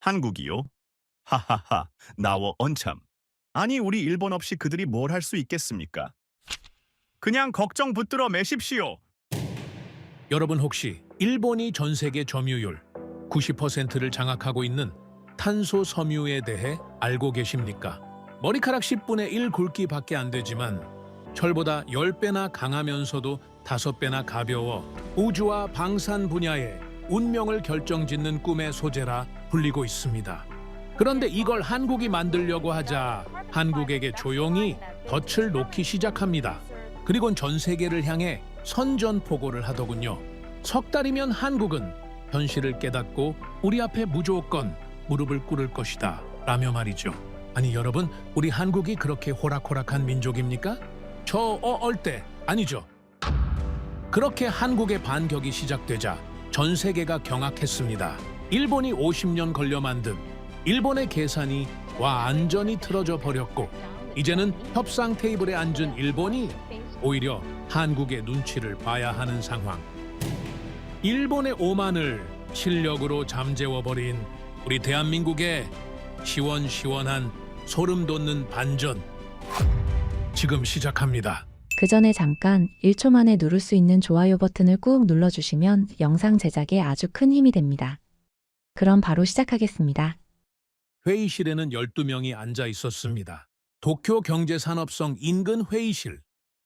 한국이요? 하하하, 나워 언참. 아니, 우리 일본 없이 그들이 뭘 할 수 있겠습니까? 그냥 걱정 붙들어 매십시오. 여러분 혹시 일본이 전 세계 점유율 90%를 장악하고 있는 탄소 섬유에 대해 알고 계십니까? 머리카락 10분의 1 굵기밖에 안 되지만 철보다 10배나 강하면서도 5배나 가벼워 우주와 방산 분야의 운명을 결정짓는 꿈의 소재라 불리고 있습니다. 그런데 이걸 한국이 만들려고 하자 한국에게 조용히 덫을 놓기 시작합니다. 그리곤 전 세계를 향해 선전포고를 하더군요. 석 달이면 한국은 현실을 깨닫고 우리 앞에 무조건 무릎을 꿇을 것이다 라며 말이죠. 아니 여러분, 우리 한국이 그렇게 호락호락한 민족입니까? 얼때 아니죠. 그렇게 한국의 반격이 시작되자 전 세계가 경악했습니다. 일본이 50년 걸려 만든 일본의 계산이 완전히 틀어져 버렸고 이제는 협상 테이블에 앉은 일본이 오히려 한국의 눈치를 봐야 하는 상황. 일본의 오만을 실력으로 잠재워버린 우리 대한민국의 시원시원한 소름 돋는 반전 지금 시작합니다. 그 전에 잠깐 1초 만에 누를 수 있는 좋아요 버튼을 꾹 눌러주시면 영상 제작에 아주 큰 힘이 됩니다. 그럼 바로 시작하겠습니다. 회의실에는 12명이 앉아 있었습니다. 도쿄 경제산업성 인근 회의실.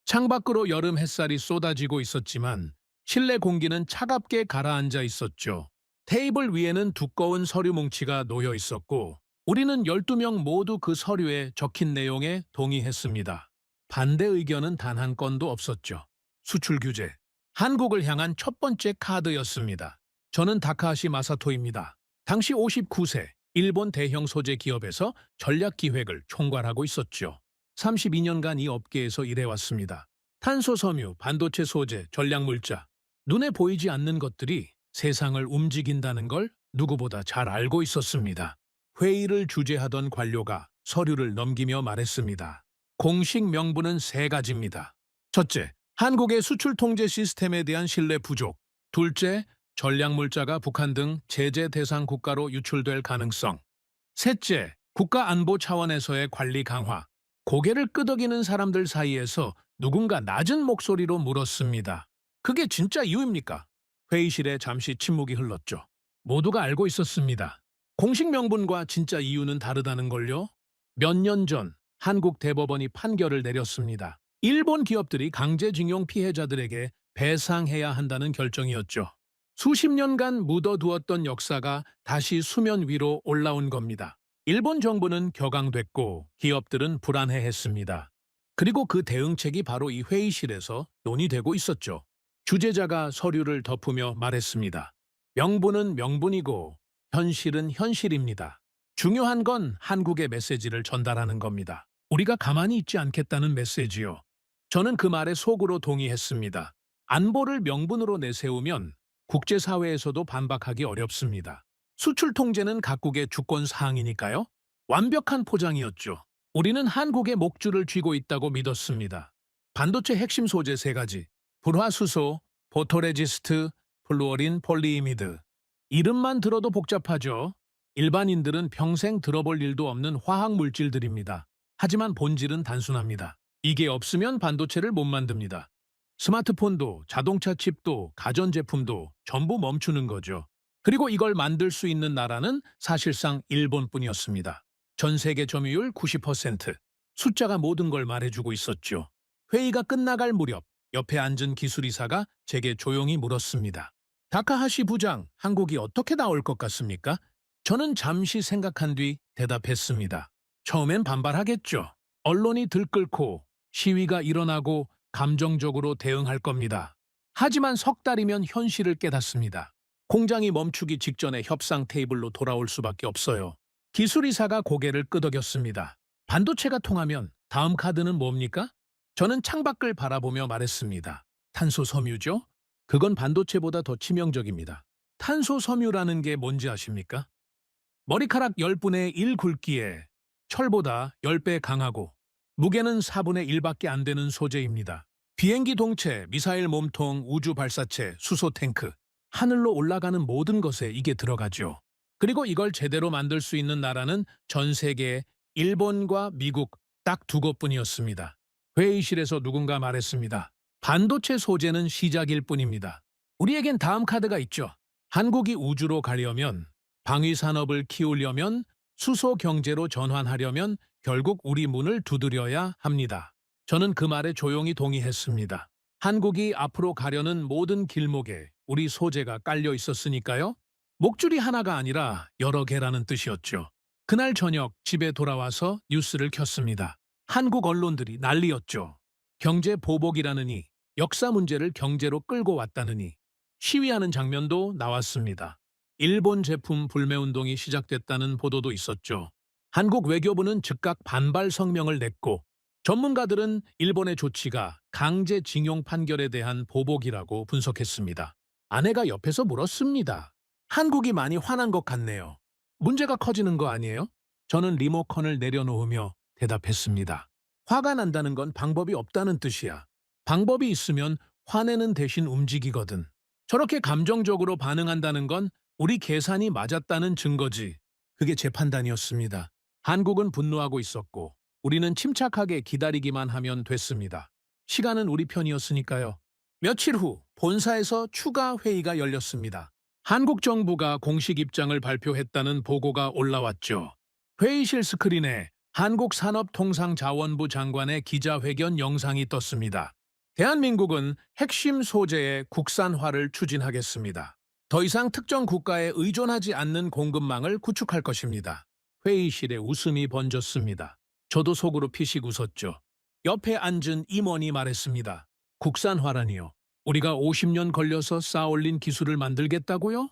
창밖으로 여름 햇살이 쏟아지고 있었지만 실내 공기는 차갑게 가라앉아 있었죠. 테이블 위에는 두꺼운 서류 뭉치가 놓여 있었고 우리는 12명 모두 그 서류에 적힌 내용에 동의했습니다. 반대 의견은 단 한 건도 없었죠. 수출 규제. 한국을 향한 첫 번째 카드였습니다. 저는 다카하시 마사토입니다. 당시 59세, 일본 대형 소재 기업에서 전략 기획을 총괄하고 있었죠. 32년간 이 업계에서 일해왔습니다. 탄소 섬유, 반도체 소재, 전략 물자. 눈에 보이지 않는 것들이 세상을 움직인다는 걸 누구보다 잘 알고 있었습니다. 회의를 주재하던 관료가 서류를 넘기며 말했습니다. 공식 명분은 3가지입니다. 첫째, 한국의 수출 통제 시스템에 대한 신뢰 부족. 둘째, 전략 물자가 북한 등 제재 대상 국가로 유출될 가능성. 셋째, 국가 안보 차원에서의 관리 강화. 고개를 끄덕이는 사람들 사이에서 누군가 낮은 목소리로 물었습니다. 그게 진짜 이유입니까? 회의실에 잠시 침묵이 흘렀죠. 모두가 알고 있었습니다. 공식 명분과 진짜 이유는 다르다는 걸요. 몇 년 전 한국 대법원이 판결을 내렸습니다. 일본 기업들이 강제징용 피해자들에게 배상해야 한다는 결정이었죠. 수십 년간 묻어두었던 역사가 다시 수면 위로 올라온 겁니다. 일본 정부는 격앙됐고 기업들은 불안해했습니다. 그리고 그 대응책이 바로 이 회의실에서 논의되고 있었죠. 주재자가 서류를 덮으며 말했습니다. 명분은 명분이고 현실은 현실입니다. 중요한 건 한국의 메시지를 전달하는 겁니다. 우리가 가만히 있지 않겠다는 메시지요. 저는 그 말에 속으로 동의했습니다. 안보를 명분으로 내세우면 국제사회에서도 반박하기 어렵습니다. 수출 통제는 각국의 주권 사항이니까요. 완벽한 포장이었죠. 우리는 한국의 목줄을 쥐고 있다고 믿었습니다. 반도체 핵심 소재 3가지. 불화수소, 포토레지스트, 플루어린 폴리이미드. 이름만 들어도 복잡하죠. 일반인들은 평생 들어볼 일도 없는 화학물질들입니다. 하지만 본질은 단순합니다. 이게 없으면 반도체를 못 만듭니다. 스마트폰도, 자동차 칩도, 가전제품도 전부 멈추는 거죠. 그리고 이걸 만들 수 있는 나라는 사실상 일본뿐이었습니다. 전 세계 점유율 90%. 숫자가 모든 걸 말해주고 있었죠. 회의가 끝나갈 무렵 옆에 앉은 기술이사가 제게 조용히 물었습니다. 다카하시 부장, 한국이 어떻게 나올 것 같습니까? 저는 잠시 생각한 뒤 대답했습니다. 처음엔 반발하겠죠. 언론이 들끓고 시위가 일어나고 감정적으로 대응할 겁니다. 하지만 석 달이면 현실을 깨닫습니다. 공장이 멈추기 직전에 협상 테이블로 돌아올 수밖에 없어요. 기술이사가 고개를 끄덕였습니다. 반도체가 통하면 다음 카드는 뭡니까? 저는 창밖을 바라보며 말했습니다. 탄소 섬유죠? 그건 반도체보다 더 치명적입니다. 탄소 섬유라는 게 뭔지 아십니까? 머리카락 10분의 1 굵기에 철보다 10배 강하고 무게는 4분의 1밖에 안 되는 소재입니다. 비행기 동체, 미사일 몸통, 우주 발사체, 수소 탱크, 하늘로 올라가는 모든 것에 이게 들어가죠. 그리고 이걸 제대로 만들 수 있는 나라는 전 세계에 일본과 미국 딱 두 곳뿐이었습니다. 회의실에서 누군가 말했습니다. 반도체 소재는 시작일 뿐입니다. 우리에겐 다음 카드가 있죠. 한국이 우주로 가려면, 방위 산업을 키우려면, 수소 경제로 전환하려면 결국 우리 문을 두드려야 합니다. 저는 그 말에 조용히 동의했습니다. 한국이 앞으로 가려는 모든 길목에 우리 소재가 깔려 있었으니까요. 목줄이 하나가 아니라 여러 개라는 뜻이었죠. 그날 저녁 집에 돌아와서 뉴스를 켰습니다. 한국 언론들이 난리였죠. 경제 보복이라느니, 역사 문제를 경제로 끌고 왔다느니, 시위하는 장면도 나왔습니다. 일본 제품 불매운동이 시작됐다는 보도도 있었죠. 한국 외교부는 즉각 반발 성명을 냈고, 전문가들은 일본의 조치가 강제징용 판결에 대한 보복이라고 분석했습니다. 아내가 옆에서 물었습니다. 한국이 많이 화난 것 같네요. 문제가 커지는 거 아니에요? 저는 리모컨을 내려놓으며 대답했습니다. 화가 난다는 건 방법이 없다는 뜻이야. 방법이 있으면 화내는 대신 움직이거든. 저렇게 감정적으로 반응한다는 건 우리 계산이 맞았다는 증거지. 그게 제 판단이었습니다. 한국은 분노하고 있었고 우리는 침착하게 기다리기만 하면 됐습니다. 시간은 우리 편이었으니까요. 며칠 후 본사에서 추가 회의가 열렸습니다. 한국 정부가 공식 입장을 발표했다는 보고가 올라왔죠. 회의실 스크린에 한국산업통상자원부 장관의 기자회견 영상이 떴습니다. 대한민국은 핵심 소재의 국산화를 추진하겠습니다. 더 이상 특정 국가에 의존하지 않는 공급망을 구축할 것입니다. 회의실에 웃음이 번졌습니다. 저도 속으로 피식 웃었죠. 옆에 앉은 임원이 말했습니다. 국산화라니요. 우리가 50년 걸려서 쌓아올린 기술을 만들겠다고요?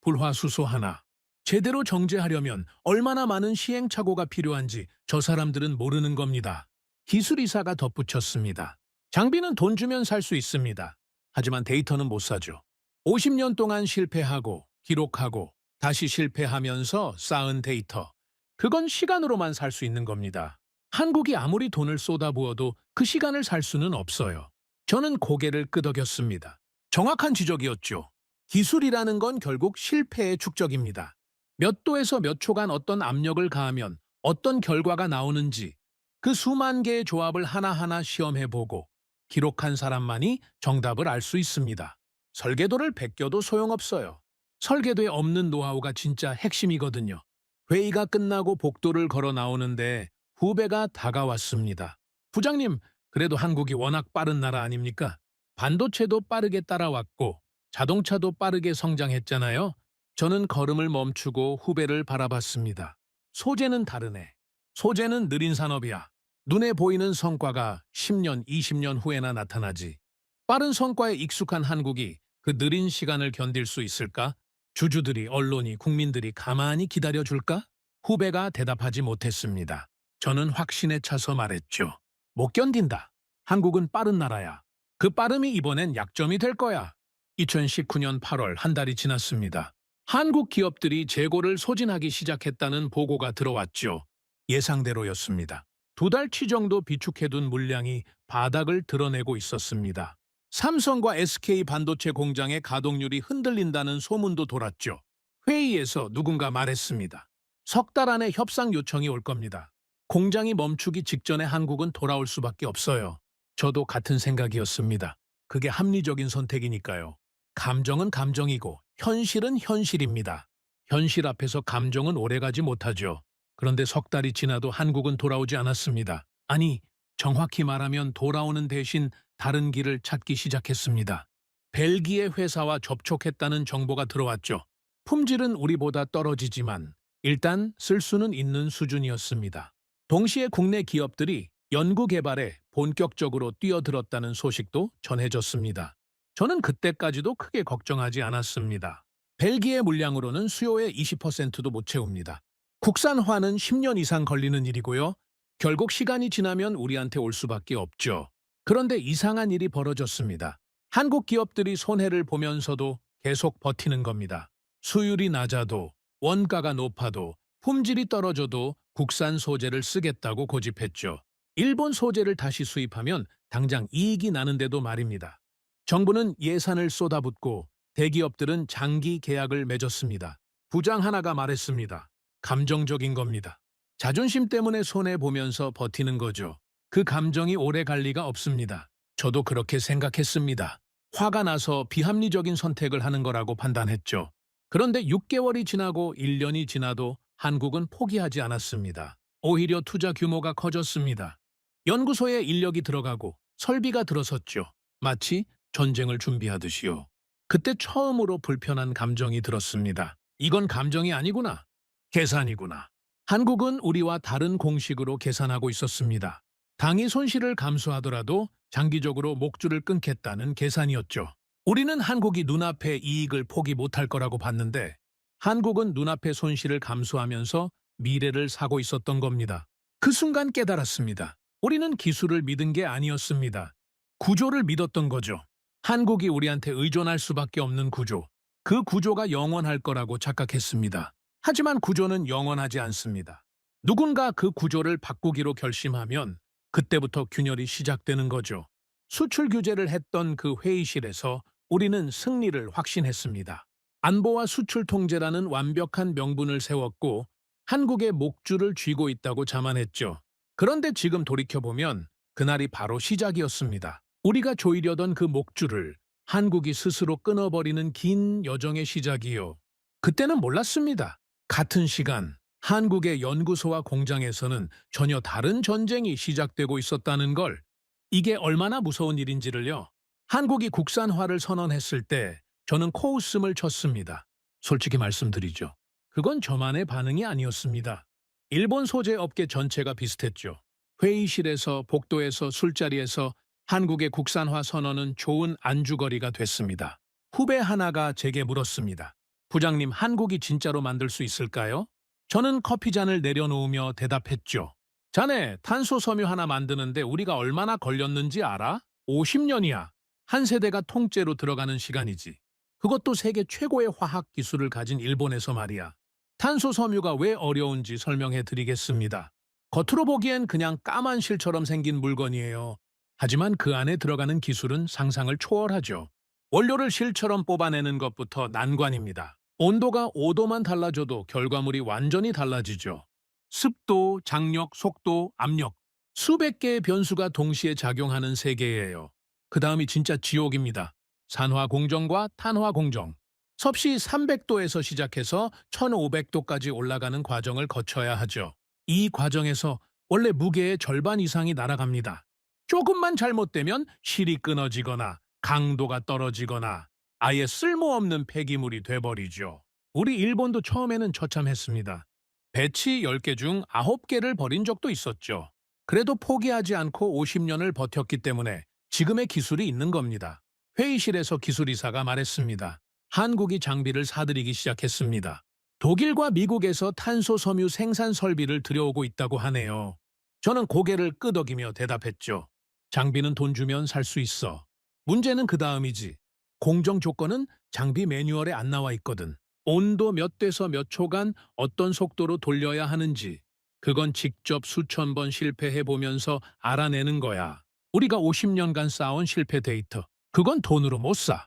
불화수소 하나. 제대로 정제하려면 얼마나 많은 시행착오가 필요한지 저 사람들은 모르는 겁니다. 기술이사가 덧붙였습니다. 장비는 돈 주면 살 수 있습니다. 하지만 데이터는 못 사죠. 50년 동안 실패하고 기록하고 다시 실패하면서 쌓은 데이터. 그건 시간으로만 살 수 있는 겁니다. 한국이 아무리 돈을 쏟아부어도 그 시간을 살 수는 없어요. 저는 고개를 끄덕였습니다. 정확한 지적이었죠. 기술이라는 건 결국 실패의 축적입니다. 몇 도에서 몇 초간 어떤 압력을 가하면 어떤 결과가 나오는지 그 수만 개의 조합을 하나하나 시험해보고 기록한 사람만이 정답을 알 수 있습니다. 설계도를 베껴도 소용없어요. 설계도에 없는 노하우가 진짜 핵심이거든요. 회의가 끝나고 복도를 걸어 나오는데 후배가 다가왔습니다. 부장님, 그래도 한국이 워낙 빠른 나라 아닙니까? 반도체도 빠르게 따라왔고 자동차도 빠르게 성장했잖아요. 저는 걸음을 멈추고 후배를 바라봤습니다. 소재는 다르네. 소재는 느린 산업이야. 눈에 보이는 성과가 10년, 20년 후에나 나타나지. 빠른 성과에 익숙한 한국이 그 느린 시간을 견딜 수 있을까? 주주들이, 언론이, 국민들이 가만히 기다려줄까? 후배가 대답하지 못했습니다. 저는 확신에 차서 말했죠. 못 견딘다. 한국은 빠른 나라야. 그 빠름이 이번엔 약점이 될 거야. 2019년 8월 한 달이 지났습니다. 한국 기업들이 재고를 소진하기 시작했다는 보고가 들어왔죠. 예상대로였습니다. 2달치 정도 비축해둔 물량이 바닥을 드러내고 있었습니다. 삼성과 SK 반도체 공장의 가동률이 흔들린다는 소문도 돌았죠. 회의에서 누군가 말했습니다. 3달 안에 협상 요청이 올 겁니다. 공장이 멈추기 직전에 한국은 돌아올 수밖에 없어요. 저도 같은 생각이었습니다. 그게 합리적인 선택이니까요. 감정은 감정이고 현실은 현실입니다. 현실 앞에서 감정은 오래가지 못하죠. 그런데 3달이 지나도 한국은 돌아오지 않았습니다. 아니, 정확히 말하면 돌아오는 대신 다른 길을 찾기 시작했습니다. 벨기에 회사와 접촉했다는 정보가 들어왔죠. 품질은 우리보다 떨어지지만 일단 쓸 수는 있는 수준이었습니다. 동시에 국내 기업들이 연구개발에 본격적으로 뛰어들었다는 소식도 전해졌습니다. 저는 그때까지도 크게 걱정하지 않았습니다. 벨기에 물량으로는 수요의 20%도 못 채웁니다. 국산화는 10년 이상 걸리는 일이고요. 결국 시간이 지나면 우리한테 올 수밖에 없죠. 그런데 이상한 일이 벌어졌습니다. 한국 기업들이 손해를 보면서도 계속 버티는 겁니다. 수율이 낮아도 원가가 높아도 품질이 떨어져도 국산 소재를 쓰겠다고 고집했죠. 일본 소재를 다시 수입하면 당장 이익이 나는데도 말입니다. 정부는 예산을 쏟아붓고 대기업들은 장기 계약을 맺었습니다. 부장 하나가 말했습니다. 감정적인 겁니다. 자존심 때문에 손해보면서 버티는 거죠. 그 감정이 오래 갈 리가 없습니다. 저도 그렇게 생각했습니다. 화가 나서 비합리적인 선택을 하는 거라고 판단했죠. 그런데 6개월이 지나고 1년이 지나도 한국은 포기하지 않았습니다. 오히려 투자 규모가 커졌습니다. 연구소에 인력이 들어가고 설비가 들어섰죠. 마치 전쟁을 준비하듯이요. 그때 처음으로 불편한 감정이 들었습니다. 이건 감정이 아니구나. 계산이구나. 한국은 우리와 다른 공식으로 계산하고 있었습니다. 당이 손실을 감수하더라도 장기적으로 목줄을 끊겠다는 계산이었죠. 우리는 한국이 눈앞의 이익을 포기 못할 거라고 봤는데 한국은 눈앞의 손실을 감수하면서 미래를 사고 있었던 겁니다. 그 순간 깨달았습니다. 우리는 기술을 믿은 게 아니었습니다. 구조를 믿었던 거죠. 한국이 우리한테 의존할 수밖에 없는 구조. 그 구조가 영원할 거라고 착각했습니다. 하지만 구조는 영원하지 않습니다. 누군가 그 구조를 바꾸기로 결심하면 그때부터 균열이 시작되는 거죠. 수출 규제를 했던 그 회의실에서 우리는 승리를 확신했습니다. 안보와 수출 통제라는 완벽한 명분을 세웠고 한국의 목줄을 쥐고 있다고 자만했죠. 그런데 지금 돌이켜보면 그날이 바로 시작이었습니다. 우리가 조이려던 그 목줄을 한국이 스스로 끊어버리는 긴 여정의 시작이요. 그때는 몰랐습니다. 같은 시간 한국의 연구소와 공장에서는 전혀 다른 전쟁이 시작되고 있었다는 걸. 이게 얼마나 무서운 일인지를요. 한국이 국산화를 선언했을 때 저는 코웃음을 쳤습니다. 솔직히 말씀드리죠. 그건 저만의 반응이 아니었습니다. 일본 소재 업계 전체가 비슷했죠. 회의실에서, 복도에서, 술자리에서 한국의 국산화 선언은 좋은 안주거리가 됐습니다. 후배 하나가 제게 물었습니다. 부장님, 한국이 진짜로 만들 수 있을까요? 저는 커피잔을 내려놓으며 대답했죠. 자네, 탄소 섬유 하나 만드는데 우리가 얼마나 걸렸는지 알아? 50년이야. 한 세대가 통째로 들어가는 시간이지. 그것도 세계 최고의 화학 기술을 가진 일본에서 말이야. 탄소 섬유가 왜 어려운지 설명해 드리겠습니다. 겉으로 보기엔 그냥 까만 실처럼 생긴 물건이에요. 하지만 그 안에 들어가는 기술은 상상을 초월하죠. 원료를 실처럼 뽑아내는 것부터 난관입니다. 온도가 5도만 달라져도 결과물이 완전히 달라지죠. 습도, 장력, 속도, 압력. 수백 개의 변수가 동시에 작용하는 세계예요. 그 다음이 진짜 지옥입니다. 산화 공정과 탄화 공정. 섭씨 300도에서 시작해서 1500도까지 올라가는 과정을 거쳐야 하죠. 이 과정에서 원래 무게의 절반 이상이 날아갑니다. 조금만 잘못되면 실이 끊어지거나 강도가 떨어지거나 아예 쓸모없는 폐기물이 돼버리죠. 우리 일본도 처음에는 처참했습니다. 배치 10개 중 9개를 버린 적도 있었죠. 그래도 포기하지 않고 50년을 버텼기 때문에 지금의 기술이 있는 겁니다. 회의실에서 기술이사가 말했습니다. 한국이 장비를 사들이기 시작했습니다. 독일과 미국에서 탄소 섬유 생산 설비를 들여오고 있다고 하네요. 저는 고개를 끄덕이며 대답했죠. 장비는 돈 주면 살 수 있어. 문제는 그 다음이지. 공정 조건은 장비 매뉴얼에 안 나와 있거든. 온도 몇 도에서 몇 초간 어떤 속도로 돌려야 하는지. 그건 직접 수천 번 실패해보면서 알아내는 거야. 우리가 50년간 쌓아온 실패 데이터. 그건 돈으로 못 사.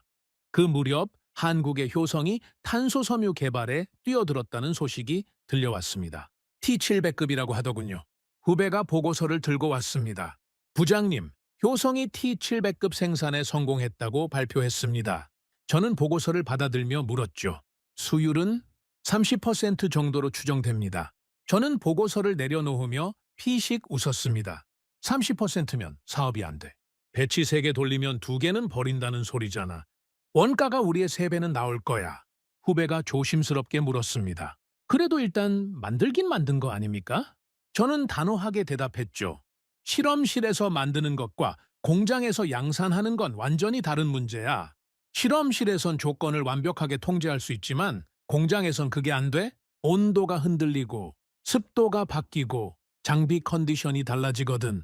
그 무렵 한국의 효성이 탄소 섬유 개발에 뛰어들었다는 소식이 들려왔습니다. T700급이라고 하더군요. 후배가 보고서를 들고 왔습니다. 부장님, 효성이 T700급 생산에 성공했다고 발표했습니다. 저는 보고서를 받아들며 물었죠. 수율은 30% 정도로 추정됩니다. 저는 보고서를 내려놓으며 피식 웃었습니다. 30%면 사업이 안 돼. 배치 3개 돌리면 2개는 버린다는 소리잖아. 원가가 우리의 3배는 나올 거야. 후배가 조심스럽게 물었습니다. 그래도 일단 만들긴 만든 거 아닙니까? 저는 단호하게 대답했죠. 실험실에서 만드는 것과 공장에서 양산하는 건 완전히 다른 문제야. 실험실에선 조건을 완벽하게 통제할 수 있지만 공장에선 그게 안 돼? 온도가 흔들리고 습도가 바뀌고 장비 컨디션이 달라지거든.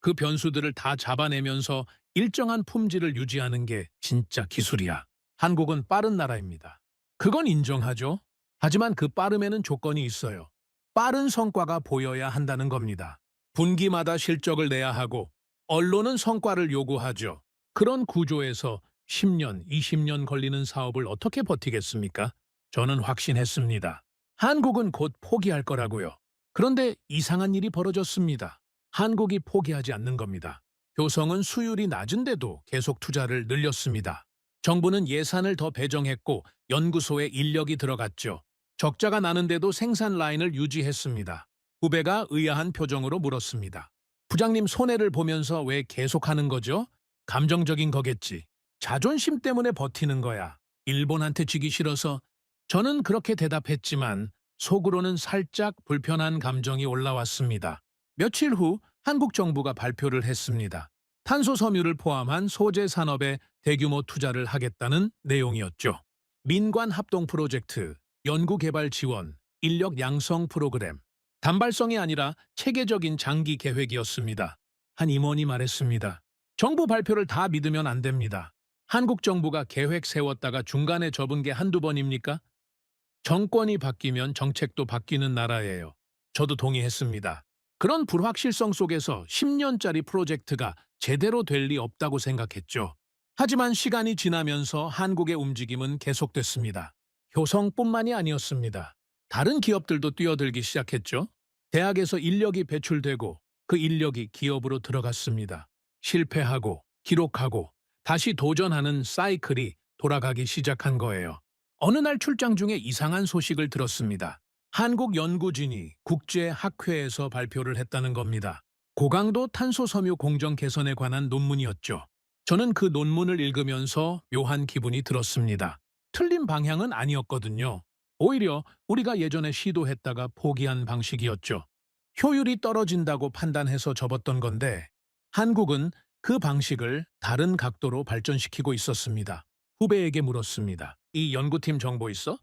그 변수들을 다 잡아내면서 일정한 품질을 유지하는 게 진짜 기술이야. 한국은 빠른 나라입니다. 그건 인정하죠. 하지만 그 빠름에는 조건이 있어요. 빠른 성과가 보여야 한다는 겁니다. 분기마다 실적을 내야 하고 언론은 성과를 요구하죠. 그런 구조에서 10년, 20년 걸리는 사업을 어떻게 버티겠습니까? 저는 확신했습니다. 한국은 곧 포기할 거라고요. 그런데 이상한 일이 벌어졌습니다. 한국이 포기하지 않는 겁니다. 효성은 수율이 낮은데도 계속 투자를 늘렸습니다. 정부는 예산을 더 배정했고 연구소에 인력이 들어갔죠. 적자가 나는데도 생산 라인을 유지했습니다. 후배가 의아한 표정으로 물었습니다. 부장님 손해를 보면서 왜 계속하는 거죠? 감정적인 거겠지. 자존심 때문에 버티는 거야. 일본한테 지기 싫어서. 저는 그렇게 대답했지만 속으로는 살짝 불편한 감정이 올라왔습니다. 며칠 후 한국 정부가 발표를 했습니다. 탄소 섬유를 포함한 소재 산업에 대규모 투자를 하겠다는 내용이었죠. 민관 합동 프로젝트, 연구개발 지원, 인력 양성 프로그램. 단발성이 아니라 체계적인 장기 계획이었습니다. 한 임원이 말했습니다. 정부 발표를 다 믿으면 안 됩니다. 한국 정부가 계획 세웠다가 중간에 접은 게 한두 번입니까? 정권이 바뀌면 정책도 바뀌는 나라예요. 저도 동의했습니다. 그런 불확실성 속에서 10년짜리 프로젝트가 제대로 될 리 없다고 생각했죠. 하지만 시간이 지나면서 한국의 움직임은 계속됐습니다. 효성뿐만이 아니었습니다. 다른 기업들도 뛰어들기 시작했죠. 대학에서 인력이 배출되고 그 인력이 기업으로 들어갔습니다. 실패하고 기록하고 다시 도전하는 사이클이 돌아가기 시작한 거예요. 어느 날 출장 중에 이상한 소식을 들었습니다. 한국 연구진이 국제학회에서 발표를 했다는 겁니다. 고강도 탄소 섬유 공정 개선에 관한 논문이었죠. 저는 그 논문을 읽으면서 묘한 기분이 들었습니다. 틀린 방향은 아니었거든요. 오히려 우리가 예전에 시도했다가 포기한 방식이었죠. 효율이 떨어진다고 판단해서 접었던 건데 한국은 그 방식을 다른 각도로 발전시키고 있었습니다. 후배에게 물었습니다. 이 연구팀 정보 있어?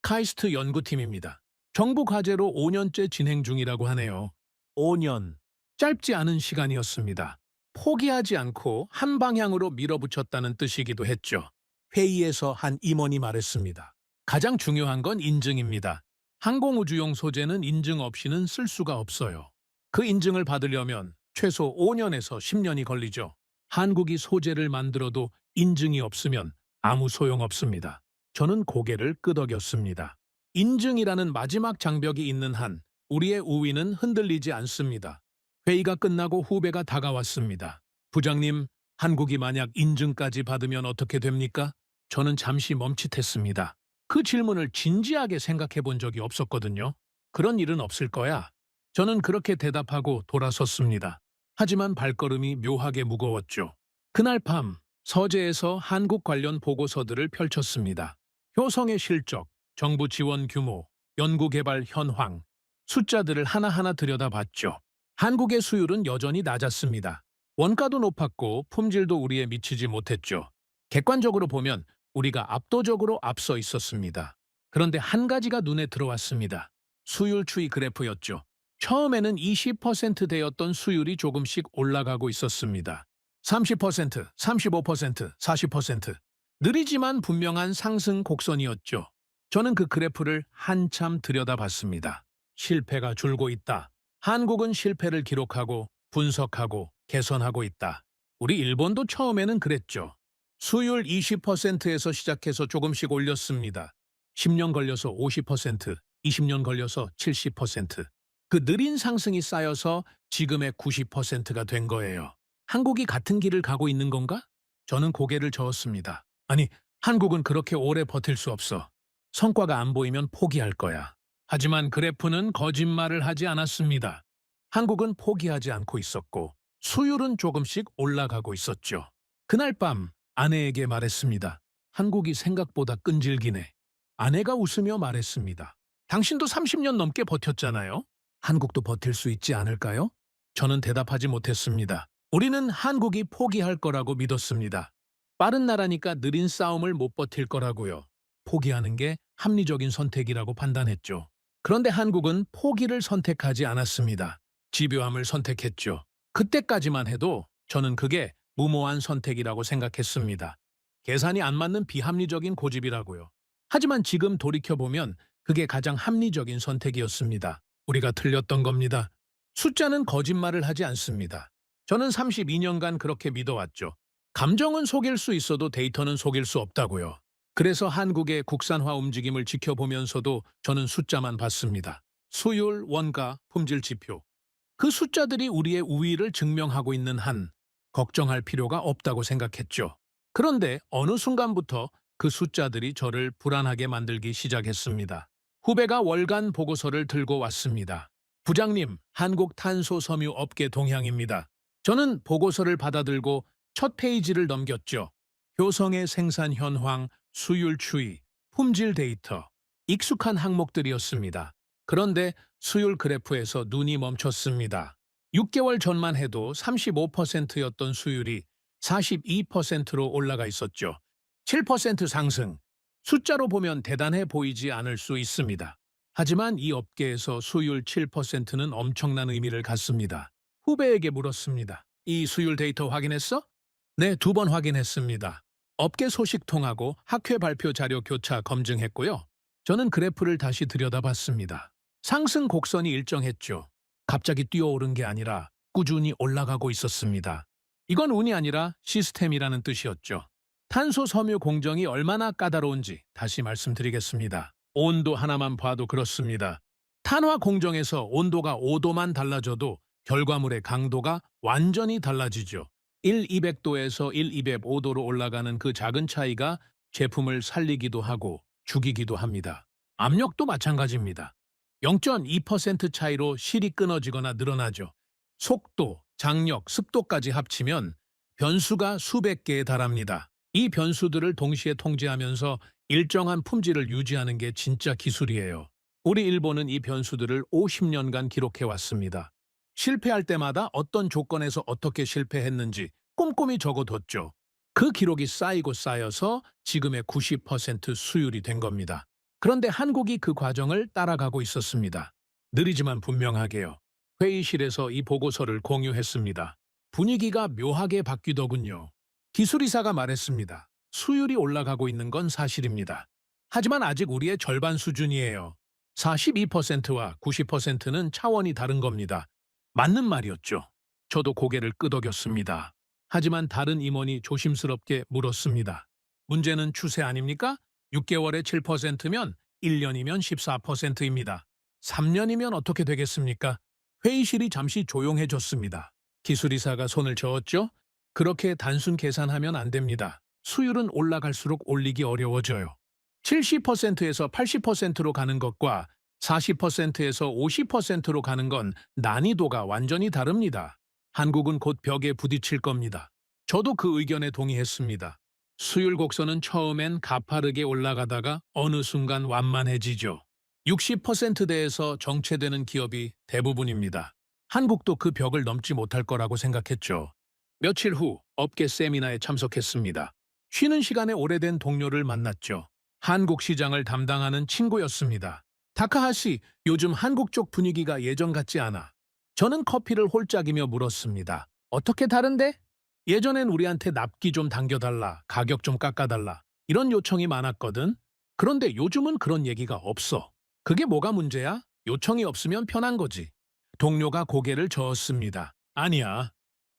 카이스트 연구팀입니다. 정부 과제로 5년째 진행 중이라고 하네요. 5년. 짧지 않은 시간이었습니다. 포기하지 않고 한 방향으로 밀어붙였다는 뜻이기도 했죠. 회의에서 한 임원이 말했습니다. 가장 중요한 건 인증입니다. 항공우주용 소재는 인증 없이는 쓸 수가 없어요. 그 인증을 받으려면 최소 5년에서 10년이 걸리죠. 한국이 소재를 만들어도 인증이 없으면 아무 소용없습니다. 저는 고개를 끄덕였습니다. 인증이라는 마지막 장벽이 있는 한 우리의 우위는 흔들리지 않습니다. 회의가 끝나고 후배가 다가왔습니다. 부장님, 한국이 만약 인증까지 받으면 어떻게 됩니까? 저는 잠시 멈칫했습니다. 그 질문을 진지하게 생각해 본 적이 없었거든요. 그런 일은 없을 거야. 저는 그렇게 대답하고 돌아섰습니다. 하지만 발걸음이 묘하게 무거웠죠. 그날 밤 서재에서 한국 관련 보고서들을 펼쳤습니다. 효성의 실적, 정부 지원 규모, 연구개발 현황, 숫자들을 하나하나 들여다봤죠. 한국의 수율은 여전히 낮았습니다. 원가도 높았고 품질도 우리에 미치지 못했죠. 객관적으로 보면 우리가 압도적으로 앞서 있었습니다. 그런데 한 가지가 눈에 들어왔습니다. 수율 추이 그래프였죠. 처음에는 20%대였던 수율이 조금씩 올라가고 있었습니다. 30%, 35%, 40%. 느리지만 분명한 상승 곡선이었죠. 저는 그 그래프를 한참 들여다봤습니다. 실패가 줄고 있다. 한국은 실패를 기록하고 분석하고 개선하고 있다. 우리 일본도 처음에는 그랬죠. 수율 20%에서 시작해서 조금씩 올렸습니다. 10년 걸려서 50%, 20년 걸려서 70%. 그 느린 상승이 쌓여서 지금의 90%가 된 거예요. 한국이 같은 길을 가고 있는 건가? 저는 고개를 저었습니다. 아니, 한국은 그렇게 오래 버틸 수 없어. 성과가 안 보이면 포기할 거야. 하지만 그래프는 거짓말을 하지 않았습니다. 한국은 포기하지 않고 있었고 수율은 조금씩 올라가고 있었죠. 그날 밤 아내에게 말했습니다. 한국이 생각보다 끈질기네. 아내가 웃으며 말했습니다. 당신도 30년 넘게 버텼잖아요. 한국도 버틸 수 있지 않을까요? 저는 대답하지 못했습니다. 우리는 한국이 포기할 거라고 믿었습니다. 빠른 나라니까 느린 싸움을 못 버틸 거라고요. 포기하는 게 합리적인 선택이라고 판단했죠. 그런데 한국은 포기를 선택하지 않았습니다. 집요함을 선택했죠. 그때까지만 해도 저는 그게 무모한 선택이라고 생각했습니다. 계산이 안 맞는 비합리적인 고집이라고요. 하지만 지금 돌이켜보면 그게 가장 합리적인 선택이었습니다. 우리가 틀렸던 겁니다. 숫자는 거짓말을 하지 않습니다. 저는 32년간 그렇게 믿어왔죠. 감정은 속일 수 있어도 데이터는 속일 수 없다고요. 그래서 한국의 국산화 움직임을 지켜보면서도 저는 숫자만 봤습니다. 수율, 원가, 품질 지표. 그 숫자들이 우리의 우위를 증명하고 있는 한 걱정할 필요가 없다고 생각했죠. 그런데 어느 순간부터 그 숫자들이 저를 불안하게 만들기 시작했습니다. 후배가 월간 보고서를 들고 왔습니다. 부장님, 한국 탄소 섬유 업계 동향입니다. 저는 보고서를 받아들고 첫 페이지를 넘겼죠. 효성의 생산 현황, 수율 추이, 품질 데이터. 익숙한 항목들이었습니다. 그런데 수율 그래프에서 눈이 멈췄습니다. 6개월 전만 해도 35%였던 수율이 42%로 올라가 있었죠. 7% 상승. 숫자로 보면 대단해 보이지 않을 수 있습니다. 하지만 이 업계에서 수율 7%는 엄청난 의미를 갖습니다. 후배에게 물었습니다. 이 수율 데이터 확인했어? 네, 2번 확인했습니다. 업계 소식통하고 학회 발표 자료 교차 검증했고요. 저는 그래프를 다시 들여다봤습니다. 상승 곡선이 일정했죠. 갑자기 뛰어오른 게 아니라 꾸준히 올라가고 있었습니다. 이건 운이 아니라 시스템이라는 뜻이었죠. 탄소 섬유 공정이 얼마나 까다로운지 다시 말씀드리겠습니다. 온도 하나만 봐도 그렇습니다. 탄화 공정에서 온도가 5도만 달라져도 결과물의 강도가 완전히 달라지죠. 1,200도에서 1,205도로 올라가는 그 작은 차이가 제품을 살리기도 하고 죽이기도 합니다. 압력도 마찬가지입니다. 0.2% 차이로 실이 끊어지거나 늘어나죠. 속도, 장력, 습도까지 합치면 변수가 수백 개에 달합니다. 이 변수들을 동시에 통제하면서 일정한 품질을 유지하는 게 진짜 기술이에요. 우리 일본은 이 변수들을 50년간 기록해왔습니다. 실패할 때마다 어떤 조건에서 어떻게 실패했는지 꼼꼼히 적어뒀죠. 그 기록이 쌓이고 쌓여서 지금의 90% 수율이 된 겁니다. 그런데 한국이 그 과정을 따라가고 있었습니다. 느리지만 분명하게요. 회의실에서 이 보고서를 공유했습니다. 분위기가 묘하게 바뀌더군요. 기술이사가 말했습니다. 수율이 올라가고 있는 건 사실입니다. 하지만 아직 우리의 절반 수준이에요. 42%와 90%는 차원이 다른 겁니다. 맞는 말이었죠. 저도 고개를 끄덕였습니다. 하지만 다른 임원이 조심스럽게 물었습니다. 문제는 추세 아닙니까? 6개월에 7%면 1년이면 14%입니다. 3년이면 어떻게 되겠습니까? 회의실이 잠시 조용해졌습니다. 기술이사가 손을 저었죠? 그렇게 단순 계산하면 안 됩니다. 수율은 올라갈수록 올리기 어려워져요. 70%에서 80%로 가는 것과 40%에서 50%로 가는 건 난이도가 완전히 다릅니다. 한국은 곧 벽에 부딪힐 겁니다. 저도 그 의견에 동의했습니다. 수율 곡선은 처음엔 가파르게 올라가다가 어느 순간 완만해지죠. 60%대에서 정체되는 기업이 대부분입니다. 한국도 그 벽을 넘지 못할 거라고 생각했죠. 며칠 후 업계 세미나에 참석했습니다. 쉬는 시간에 오래된 동료를 만났죠. 한국 시장을 담당하는 친구였습니다. 다카하시, 요즘 한국 쪽 분위기가 예전 같지 않아. 저는 커피를 홀짝이며 물었습니다. 어떻게 다른데? 예전엔 우리한테 납기 좀 당겨달라, 가격 좀 깎아달라 이런 요청이 많았거든. 그런데 요즘은 그런 얘기가 없어. 그게 뭐가 문제야? 요청이 없으면 편한 거지. 동료가 고개를 저었습니다. 아니야.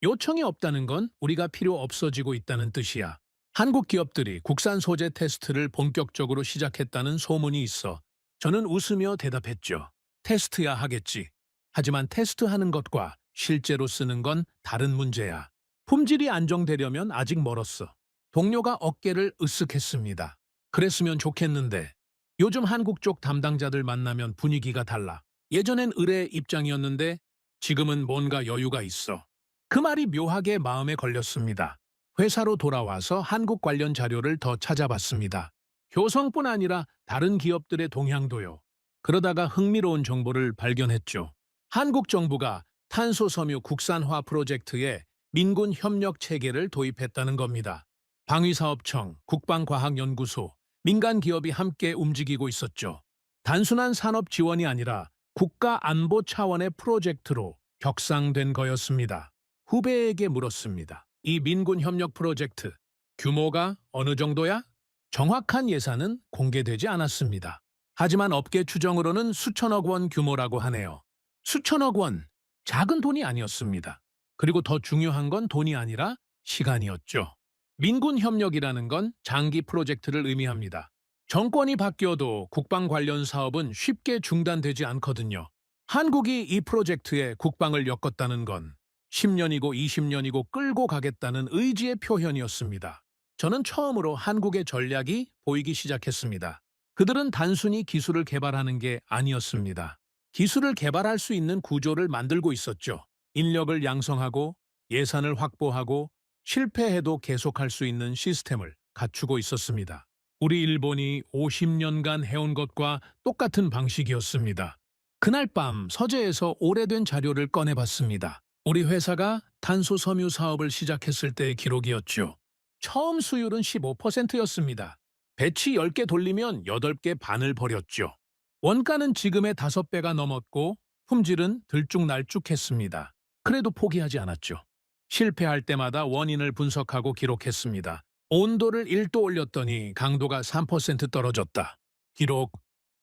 요청이 없다는 건 우리가 필요 없어지고 있다는 뜻이야. 한국 기업들이 국산 소재 테스트를 본격적으로 시작했다는 소문이 있어. 저는 웃으며 대답했죠. 테스트야 하겠지. 하지만 테스트하는 것과 실제로 쓰는 건 다른 문제야. 품질이 안정되려면 아직 멀었어. 동료가 어깨를 으쓱했습니다. 그랬으면 좋겠는데. 요즘 한국 쪽 담당자들 만나면 분위기가 달라. 예전엔 의뢰 입장이었는데 지금은 뭔가 여유가 있어. 그 말이 묘하게 마음에 걸렸습니다. 회사로 돌아와서 한국 관련 자료를 더 찾아봤습니다. 효성뿐 아니라 다른 기업들의 동향도요. 그러다가 흥미로운 정보를 발견했죠. 한국 정부가 탄소 섬유 국산화 프로젝트에 민군 협력 체계를 도입했다는 겁니다. 방위사업청, 국방과학연구소, 민간 기업이 함께 움직이고 있었죠. 단순한 산업 지원이 아니라 국가 안보 차원의 프로젝트로 격상된 거였습니다. 후배에게 물었습니다. 이 민군 협력 프로젝트, 규모가 어느 정도야? 정확한 예산은 공개되지 않았습니다. 하지만 업계 추정으로는 수천억 원 규모라고 하네요. 수천억 원, 작은 돈이 아니었습니다. 그리고 더 중요한 건 돈이 아니라 시간이었죠. 민군 협력이라는 건 장기 프로젝트를 의미합니다. 정권이 바뀌어도 국방 관련 사업은 쉽게 중단되지 않거든요. 한국이 이 프로젝트에 국방을 엮었다는 건 10년이고 20년이고 끌고 가겠다는 의지의 표현이었습니다. 저는 처음으로 한국의 전략이 보이기 시작했습니다. 그들은 단순히 기술을 개발하는 게 아니었습니다. 기술을 개발할 수 있는 구조를 만들고 있었죠. 인력을 양성하고 예산을 확보하고 실패해도 계속할 수 있는 시스템을 갖추고 있었습니다. 우리 일본이 50년간 해온 것과 똑같은 방식이었습니다. 그날 밤 서재에서 오래된 자료를 꺼내봤습니다. 우리 회사가 탄소 섬유 사업을 시작했을 때의 기록이었죠. 처음 수율은 15%였습니다. 배치 10개 돌리면 8개 반을 버렸죠. 원가는 지금의 5배가 넘었고 품질은 들쭉날쭉했습니다. 그래도 포기하지 않았죠. 실패할 때마다 원인을 분석하고 기록했습니다. 온도를 1도 올렸더니 강도가 3% 떨어졌다. 기록.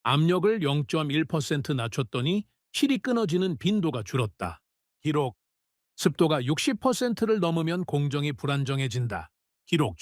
압력을 0.1% 낮췄더니 실이 끊어지는 빈도가 줄었다. 기록. 습도가 60%를 넘으면 공정이 불안정해진다. 기록.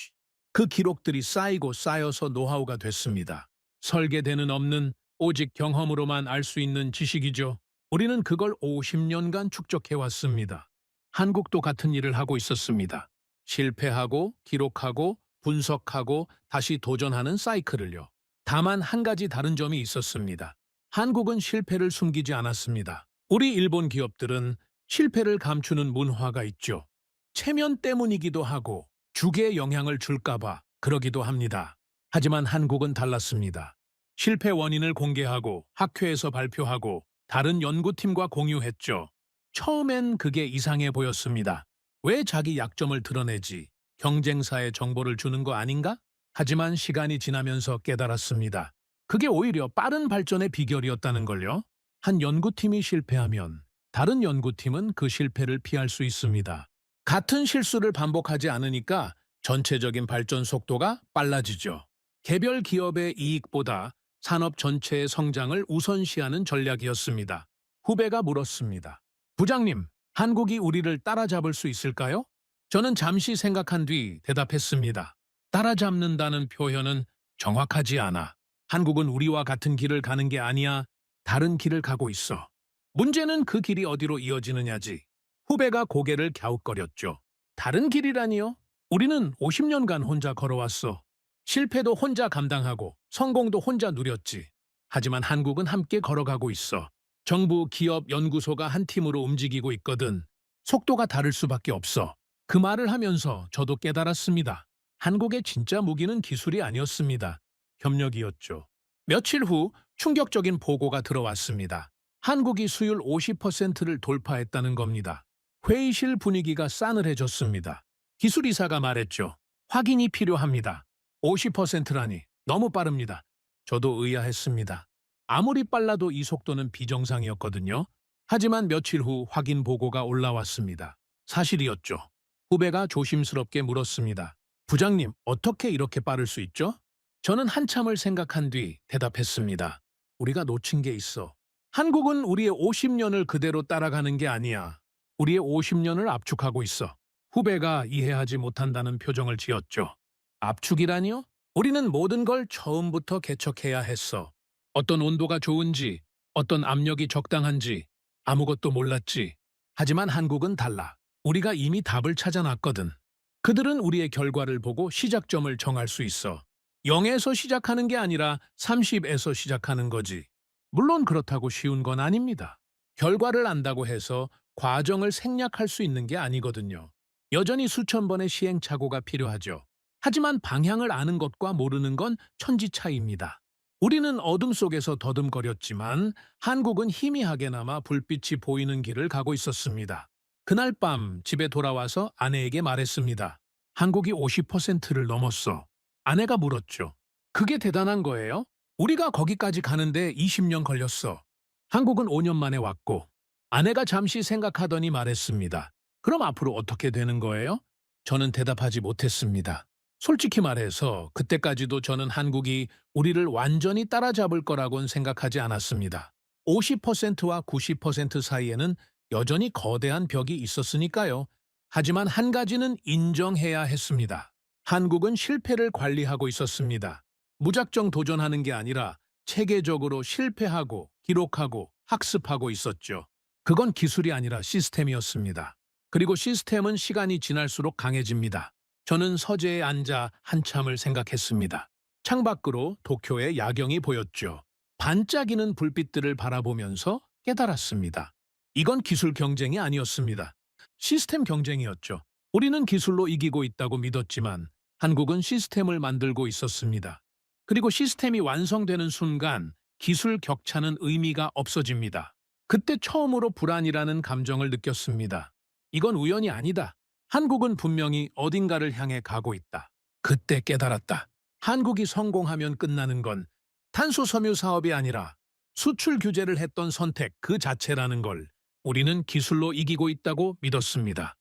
그 기록들이 쌓이고 쌓여서 노하우가 됐습니다. 설계대는 없는 오직 경험으로만 알 수 있는 지식이죠. 우리는 그걸 50년간 축적해왔습니다. 한국도 같은 일을 하고 있었습니다. 실패하고 기록하고 분석하고 다시 도전하는 사이클을요. 다만 한 가지 다른 점이 있었습니다. 한국은 실패를 숨기지 않았습니다. 우리 일본 기업들은 실패를 감추는 문화가 있죠. 체면 때문이기도 하고 주계에 영향을 줄까봐 그러기도 합니다. 하지만 한국은 달랐습니다. 실패 원인을 공개하고 학회에서 발표하고 다른 연구팀과 공유했죠. 처음엔 그게 이상해 보였습니다. 왜 자기 약점을 드러내지? 경쟁사에 정보를 주는 거 아닌가? 하지만 시간이 지나면서 깨달았습니다. 그게 오히려 빠른 발전의 비결이었다는 걸요. 한 연구팀이 실패하면 다른 연구팀은 그 실패를 피할 수 있습니다. 같은 실수를 반복하지 않으니까 전체적인 발전 속도가 빨라지죠. 개별 기업의 이익보다 산업 전체의 성장을 우선시하는 전략이었습니다. 후배가 물었습니다. 부장님, 한국이 우리를 따라잡을 수 있을까요? 저는 잠시 생각한 뒤 대답했습니다. 따라잡는다는 표현은 정확하지 않아. 한국은 우리와 같은 길을 가는 게 아니야. 다른 길을 가고 있어. 문제는 그 길이 어디로 이어지느냐지. 후배가 고개를 갸웃거렸죠. 다른 길이라니요? 우리는 50년간 혼자 걸어왔어. 실패도 혼자 감당하고 성공도 혼자 누렸지. 하지만 한국은 함께 걸어가고 있어. 정부, 기업, 연구소가 한 팀으로 움직이고 있거든. 속도가 다를 수밖에 없어. 그 말을 하면서 저도 깨달았습니다. 한국의 진짜 무기는 기술이 아니었습니다. 협력이었죠. 며칠 후 충격적인 보고가 들어왔습니다. 한국이 수율 50%를 돌파했다는 겁니다. 회의실 분위기가 싸늘해졌습니다. 기술이사가 말했죠. 확인이 필요합니다. 50%라니 너무 빠릅니다. 저도 의아했습니다. 아무리 빨라도 이 속도는 비정상이었거든요. 하지만 며칠 후 확인 보고가 올라왔습니다. 사실이었죠. 후배가 조심스럽게 물었습니다. 부장님, 어떻게 이렇게 빠를 수 있죠? 저는 한참을 생각한 뒤 대답했습니다. 우리가 놓친 게 있어. 한국은 우리의 50년을 그대로 따라가는 게 아니야. 우리의 50년을 압축하고 있어. 후배가 이해하지 못한다는 표정을 지었죠. 압축이라니요? 우리는 모든 걸 처음부터 개척해야 했어. 어떤 온도가 좋은지, 어떤 압력이 적당한지 아무것도 몰랐지. 하지만 한국은 달라. 우리가 이미 답을 찾아놨거든. 그들은 우리의 결과를 보고 시작점을 정할 수 있어. 0에서 시작하는 게 아니라 30에서 시작하는 거지. 물론 그렇다고 쉬운 건 아닙니다. 결과를 안다고 해서 과정을 생략할 수 있는 게 아니거든요. 여전히 수천 번의 시행착오가 필요하죠. 하지만 방향을 아는 것과 모르는 건 천지 차이입니다. 우리는 어둠 속에서 더듬거렸지만 한국은 희미하게나마 불빛이 보이는 길을 가고 있었습니다. 그날 밤 집에 돌아와서 아내에게 말했습니다. 한국이 50%를 넘었어. 아내가 물었죠. 그게 대단한 거예요? 우리가 거기까지 가는데 20년 걸렸어. 한국은 5년 만에 왔고. 아내가 잠시 생각하더니 말했습니다. 그럼 앞으로 어떻게 되는 거예요? 저는 대답하지 못했습니다. 솔직히 말해서 그때까지도 저는 한국이 우리를 완전히 따라잡을 거라고는 생각하지 않았습니다. 50%와 90% 사이에는 여전히 거대한 벽이 있었으니까요. 하지만 한 가지는 인정해야 했습니다. 한국은 실패를 관리하고 있었습니다. 무작정 도전하는 게 아니라 체계적으로 실패하고 기록하고 학습하고 있었죠. 그건 기술이 아니라 시스템이었습니다. 그리고 시스템은 시간이 지날수록 강해집니다. 저는 서재에 앉아 한참을 생각했습니다. 창밖으로 도쿄의 야경이 보였죠. 반짝이는 불빛들을 바라보면서 깨달았습니다. 이건 기술 경쟁이 아니었습니다. 시스템 경쟁이었죠. 우리는 기술로 이기고 있다고 믿었지만 한국은 시스템을 만들고 있었습니다. 그리고 시스템이 완성되는 순간 기술 격차는 의미가 없어집니다. 그때 처음으로 불안이라는 감정을 느꼈습니다. 이건 우연이 아니다. 한국은 분명히 어딘가를 향해 가고 있다. 그때 깨달았다. 한국이 성공하면 끝나는 건 탄소 섬유 사업이 아니라 수출 규제를 했던 선택 그 자체라는 걸 우리는 기술로 이기고 있다고 믿었습니다.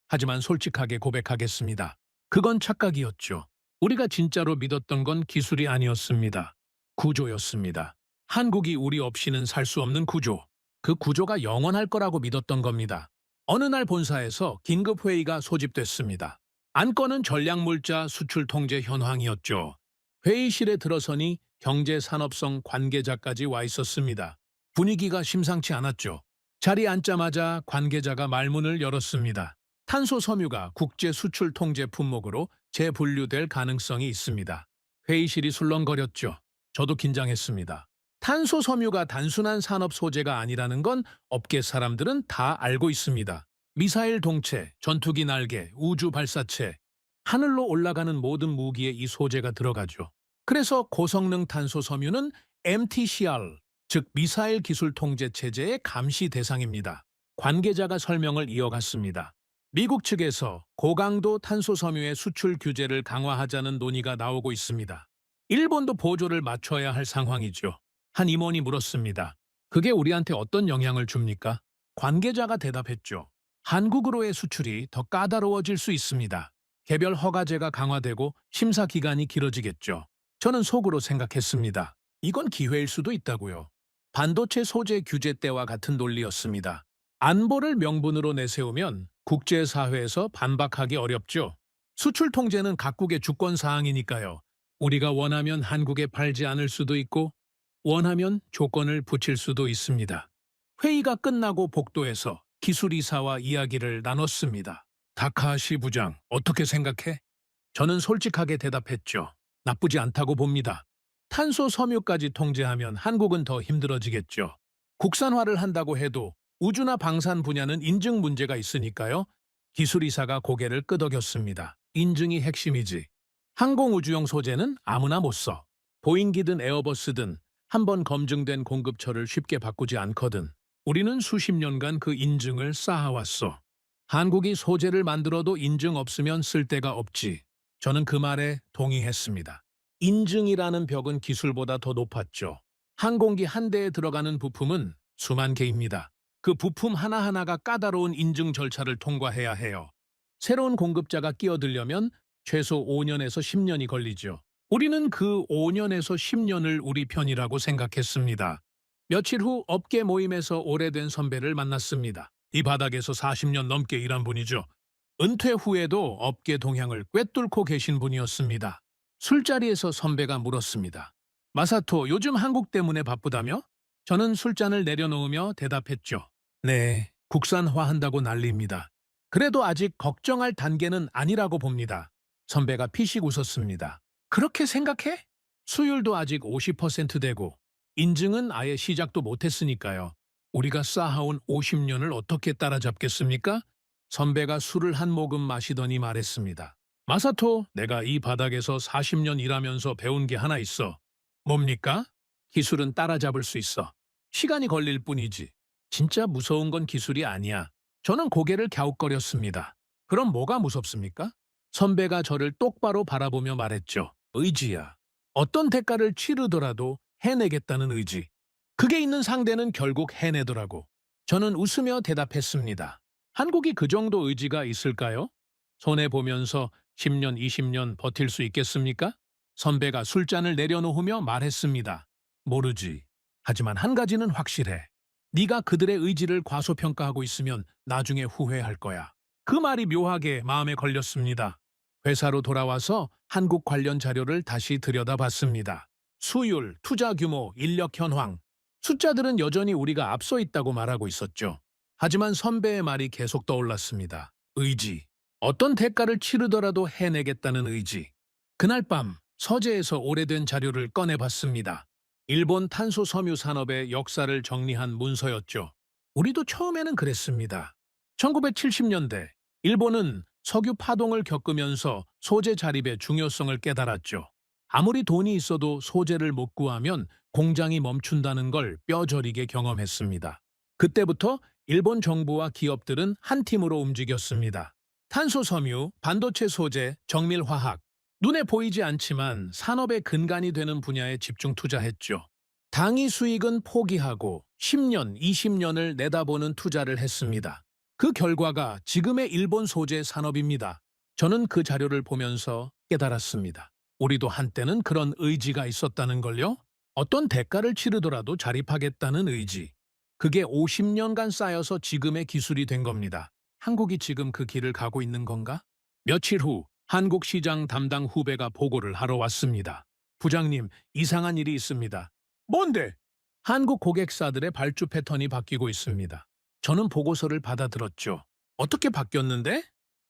하지만 솔직하게 고백하겠습니다. 그건 착각이었죠. 우리가 진짜로 믿었던 건 기술이 아니었습니다. 구조였습니다. 한국이 우리 없이는 살 수 없는 구조. 그 구조가 영원할 거라고 믿었던 겁니다. 어느 날 본사에서 긴급회의가 소집됐습니다. 안건은 전략물자 수출 통제 현황이었죠. 회의실에 들어서니 경제산업성 관계자까지 와 있었습니다. 분위기가 심상치 않았죠. 자리에 앉자마자 관계자가 말문을 열었습니다. 탄소 섬유가 국제 수출 통제 품목으로 재분류될 가능성이 있습니다. 회의실이 술렁거렸죠. 저도 긴장했습니다. 탄소 섬유가 단순한 산업 소재가 아니라는 건 업계 사람들은 다 알고 있습니다. 미사일 동체, 전투기 날개, 우주 발사체, 하늘로 올라가는 모든 무기에 이 소재가 들어가죠. 그래서 고성능 탄소 섬유는 MTCR, 즉 미사일 기술 통제 체제의 감시 대상입니다. 관계자가 설명을 이어갔습니다. 미국 측에서 고강도 탄소 섬유의 수출 규제를 강화하자는 논의가 나오고 있습니다. 일본도 보조를 맞춰야 할 상황이죠. 한 임원이 물었습니다. 그게 우리한테 어떤 영향을 줍니까? 관계자가 대답했죠. 한국으로의 수출이 더 까다로워질 수 있습니다. 개별 허가제가 강화되고 심사 기간이 길어지겠죠. 저는 속으로 생각했습니다. 이건 기회일 수도 있다고요. 반도체 소재 규제 때와 같은 논리였습니다. 안보를 명분으로 내세우면 국제사회에서 반박하기 어렵죠. 수출 통제는 각국의 주권 사항이니까요. 우리가 원하면 한국에 팔지 않을 수도 있고 원하면 조건을 붙일 수도 있습니다. 회의가 끝나고 복도에서 기술이사와 이야기를 나눴습니다. 다카하시 부장, 어떻게 생각해? 저는 솔직하게 대답했죠. 나쁘지 않다고 봅니다. 탄소 섬유까지 통제하면 한국은 더 힘들어지겠죠. 국산화를 한다고 해도 우주나 방산 분야는 인증 문제가 있으니까요. 기술이사가 고개를 끄덕였습니다. 인증이 핵심이지. 항공우주용 소재는 아무나 못 써. 보잉기든 에어버스든 한번 검증된 공급처를 쉽게 바꾸지 않거든. 우리는 수십 년간 그 인증을 쌓아왔어. 한국이 소재를 만들어도 인증 없으면 쓸 데가 없지. 저는 그 말에 동의했습니다. 인증이라는 벽은 기술보다 더 높았죠. 항공기 한 대에 들어가는 부품은 수만 개입니다. 그 부품 하나하나가 까다로운 인증 절차를 통과해야 해요. 새로운 공급자가 끼어들려면 최소 5년에서 10년이 걸리죠. 우리는 그 5년에서 10년을 우리 편이라고 생각했습니다. 며칠 후 업계 모임에서 오래된 선배를 만났습니다. 이 바닥에서 40년 넘게 일한 분이죠. 은퇴 후에도 업계 동향을 꿰뚫고 계신 분이었습니다. 술자리에서 선배가 물었습니다. 마사토, 요즘 한국 때문에 바쁘다며? 저는 술잔을 내려놓으며 대답했죠. 네, 국산화한다고 난리입니다. 그래도 아직 걱정할 단계는 아니라고 봅니다. 선배가 피식 웃었습니다. 그렇게 생각해? 수율도 아직 50% 되고 인증은 아예 시작도 못했으니까요. 우리가 쌓아온 50년을 어떻게 따라잡겠습니까? 선배가 술을 한 모금 마시더니 말했습니다. 마사토, 내가 이 바닥에서 40년 일하면서 배운 게 하나 있어. 뭡니까? 기술은 따라잡을 수 있어. 시간이 걸릴 뿐이지. 진짜 무서운 건 기술이 아니야. 저는 고개를 갸웃거렸습니다. 그럼 뭐가 무섭습니까? 선배가 저를 똑바로 바라보며 말했죠. 의지야. 어떤 대가를 치르더라도 해내겠다는 의지. 그게 있는 상대는 결국 해내더라고. 저는 웃으며 대답했습니다. 한국이 그 정도 의지가 있을까요? 손해보면서 10년, 20년 버틸 수 있겠습니까? 선배가 술잔을 내려놓으며 말했습니다. 모르지. 하지만 한 가지는 확실해. 네가 그들의 의지를 과소평가하고 있으면 나중에 후회할 거야. 그 말이 묘하게 마음에 걸렸습니다. 회사로 돌아와서 한국 관련 자료를 다시 들여다봤습니다. 수율, 투자 규모, 인력 현황. 숫자들은 여전히 우리가 앞서 있다고 말하고 있었죠. 하지만 선배의 말이 계속 떠올랐습니다. 의지. 어떤 대가를 치르더라도 해내겠다는 의지. 그날 밤 서재에서 오래된 자료를 꺼내봤습니다. 일본 탄소 섬유 산업의 역사를 정리한 문서였죠. 우리도 처음에는 그랬습니다. 1970년대 일본은 석유 파동을 겪으면서 소재 자립의 중요성을 깨달았죠. 아무리 돈이 있어도 소재를 못 구하면 공장이 멈춘다는 걸 뼈저리게 경험했습니다. 그때부터 일본 정부와 기업들은 한 팀으로 움직였습니다. 탄소 섬유, 반도체 소재, 정밀화학, 눈에 보이지 않지만 산업의 근간이 되는 분야에 집중 투자했죠. 당위 수익은 포기하고 10년, 20년을 내다보는 투자를 했습니다. 그 결과가 지금의 일본 소재 산업입니다. 저는 그 자료를 보면서 깨달았습니다. 우리도 한때는 그런 의지가 있었다는 걸요. 어떤 대가를 치르더라도 자립하겠다는 의지. 그게 50년간 쌓여서 지금의 기술이 된 겁니다. 한국이 지금 그 길을 가고 있는 건가? 며칠 후 한국 시장 담당 후배가 보고를 하러 왔습니다. 부장님, 이상한 일이 있습니다. 뭔데? 한국 고객사들의 발주 패턴이 바뀌고 있습니다. 저는 보고서를 받아들었죠. 어떻게 바뀌었는데?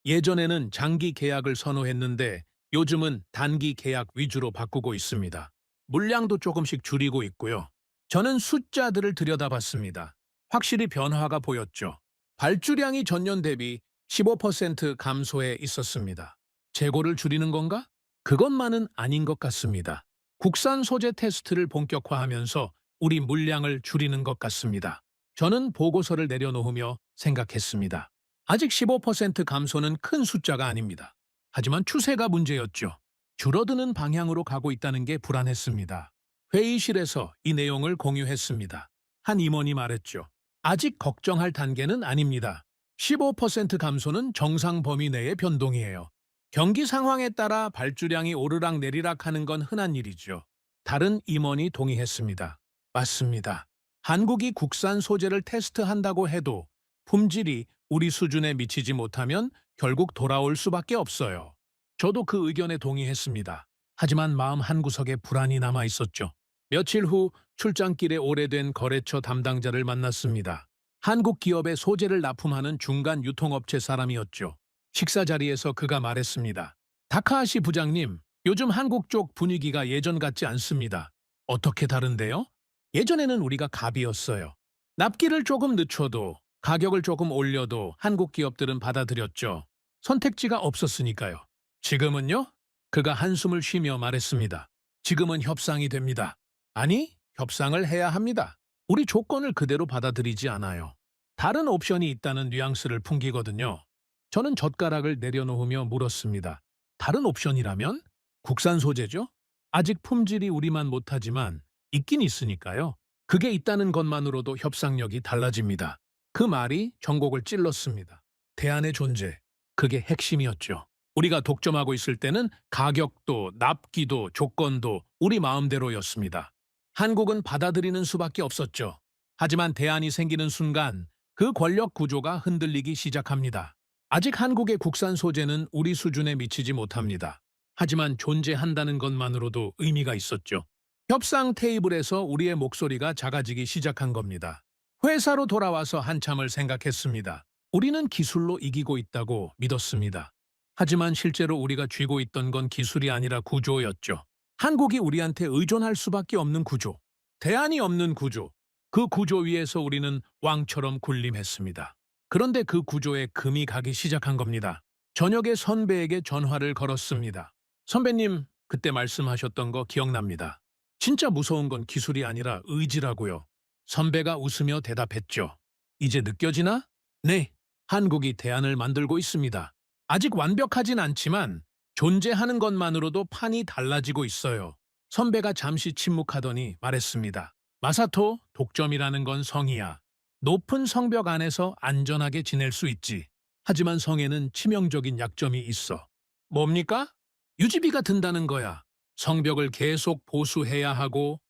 예전에는 장기 계약을 선호했는데 요즘은 단기 계약 위주로 바꾸고 있습니다. 물량도 조금씩 줄이고 있고요. 저는 숫자들을 들여다봤습니다. 확실히 변화가 보였죠. 발주량이 전년 대비 15% 감소해 있었습니다. 재고를 줄이는 건가? 그것만은 아닌 것 같습니다. 국산 소재 테스트를 본격화하면서 우리 물량을 줄이는 것 같습니다. 저는 보고서를 내려놓으며 생각했습니다. 아직 15% 감소는 큰 숫자가 아닙니다. 하지만 추세가 문제였죠. 줄어드는 방향으로 가고 있다는 게 불안했습니다. 회의실에서 이 내용을 공유했습니다. 한 임원이 말했죠. 아직 걱정할 단계는 아닙니다. 15% 감소는 정상 범위 내의 변동이에요. 경기 상황에 따라 발주량이 오르락 내리락 하는 건 흔한 일이죠. 다른 임원이 동의했습니다. 맞습니다. 한국이 국산 소재를 테스트한다고 해도 품질이 우리 수준에 미치지 못하면 결국 돌아올 수밖에 없어요. 저도 그 의견에 동의했습니다. 하지만 마음 한구석에 불안이 남아 있었죠. 며칠 후 출장길에 오래된 거래처 담당자를 만났습니다. 한국 기업의 소재를 납품하는 중간 유통업체 사람이었죠. 식사 자리에서 그가 말했습니다. 다카하시 부장님, 요즘 한국 쪽 분위기가 예전 같지 않습니다. 어떻게 다른데요? 예전에는 우리가 갑이었어요. 납기를 조금 늦춰도 가격을 조금 올려도 한국 기업들은 받아들였죠. 선택지가 없었으니까요. 지금은요? 그가 한숨을 쉬며 말했습니다. 지금은 협상이 됩니다. 아니, 협상을 해야 합니다. 우리 조건을 그대로 받아들이지 않아요. 다른 옵션이 있다는 뉘앙스를 풍기거든요. 저는 젓가락을 내려놓으며 물었습니다. 다른 옵션이라면? 국산 소재죠? 아직 품질이 우리만 못하지만 있긴 있으니까요. 그게 있다는 것만으로도 협상력이 달라집니다. 그 말이 전곡을 찔렀습니다. 대안의 존재, 그게 핵심이었죠. 우리가 독점하고 있을 때는 가격도, 납기도, 조건도 우리 마음대로였습니다. 한국은 받아들이는 수밖에 없었죠. 하지만 대안이 생기는 순간 그 권력 구조가 흔들리기 시작합니다. 아직 한국의 국산 소재는 우리 수준에 미치지 못합니다. 하지만 존재한다는 것만으로도 의미가 있었죠. 협상 테이블에서 우리의 목소리가 작아지기 시작한 겁니다. 회사로 돌아와서 한참을 생각했습니다. 우리는 기술로 이기고 있다고 믿었습니다. 하지만 실제로 우리가 쥐고 있던 건 기술이 아니라 구조였죠. 한국이 우리한테 의존할 수밖에 없는 구조, 대안이 없는 구조. 그 구조 위에서 우리는 왕처럼 군림했습니다. 그런데 그 구조에 금이 가기 시작한 겁니다. 저녁에 선배에게 전화를 걸었습니다. 선배님, 그때 말씀하셨던 거 기억납니다. 진짜 무서운 건 기술이 아니라 의지라고요. 선배가 웃으며 대답했죠. 이제 느껴지나? 네, 한국이 대안을 만들고 있습니다. 아직 완벽하진 않지만 존재하는 것만으로도 판이 달라지고 있어요. 선배가 잠시 침묵하더니 말했습니다. 마사토, 독점이라는 건 성이야. 높은 성벽 안에서 안전하게 지낼 수 있지. 하지만 성에는 치명적인 약점이 있어. 뭡니까? 유지비가 든다는 거야. 성벽을 계속 보수해야 하고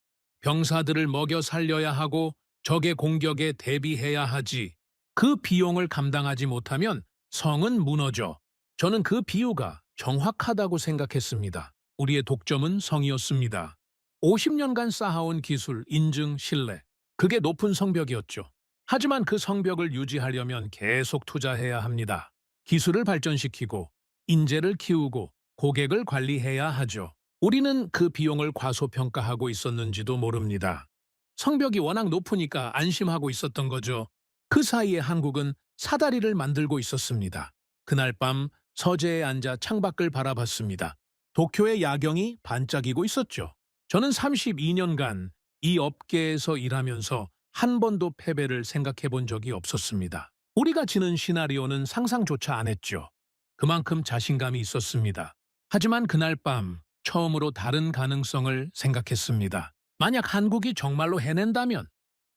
병사들을 먹여 살려야 하고 적의 공격에 대비해야 하지. 그 비용을 감당하지 못하면 성은 무너져. 저는 그 비유가 정확하다고 생각했습니다. 우리의 독점은 성이었습니다. 50년간 쌓아온 기술, 인증, 신뢰. 그게 높은 성벽이었죠. 하지만 그 성벽을 유지하려면 계속 투자해야 합니다. 기술을 발전시키고, 인재를 키우고, 고객을 관리해야 하죠. 우리는 그 비용을 과소평가하고 있었는지도 모릅니다. 성벽이 워낙 높으니까 안심하고 있었던 거죠. 그 사이에 한국은 사다리를 만들고 있었습니다. 그날 밤 서재에 앉아 창밖을 바라봤습니다. 도쿄의 야경이 반짝이고 있었죠. 저는 32년간 이 업계에서 일하면서 한 번도 패배를 생각해 본 적이 없었습니다. 우리가 지는 시나리오는 상상조차 안 했죠. 그만큼 자신감이 있었습니다. 하지만 그날 밤 처음으로 다른 가능성을 생각했습니다. 만약 한국이 정말로 해낸다면,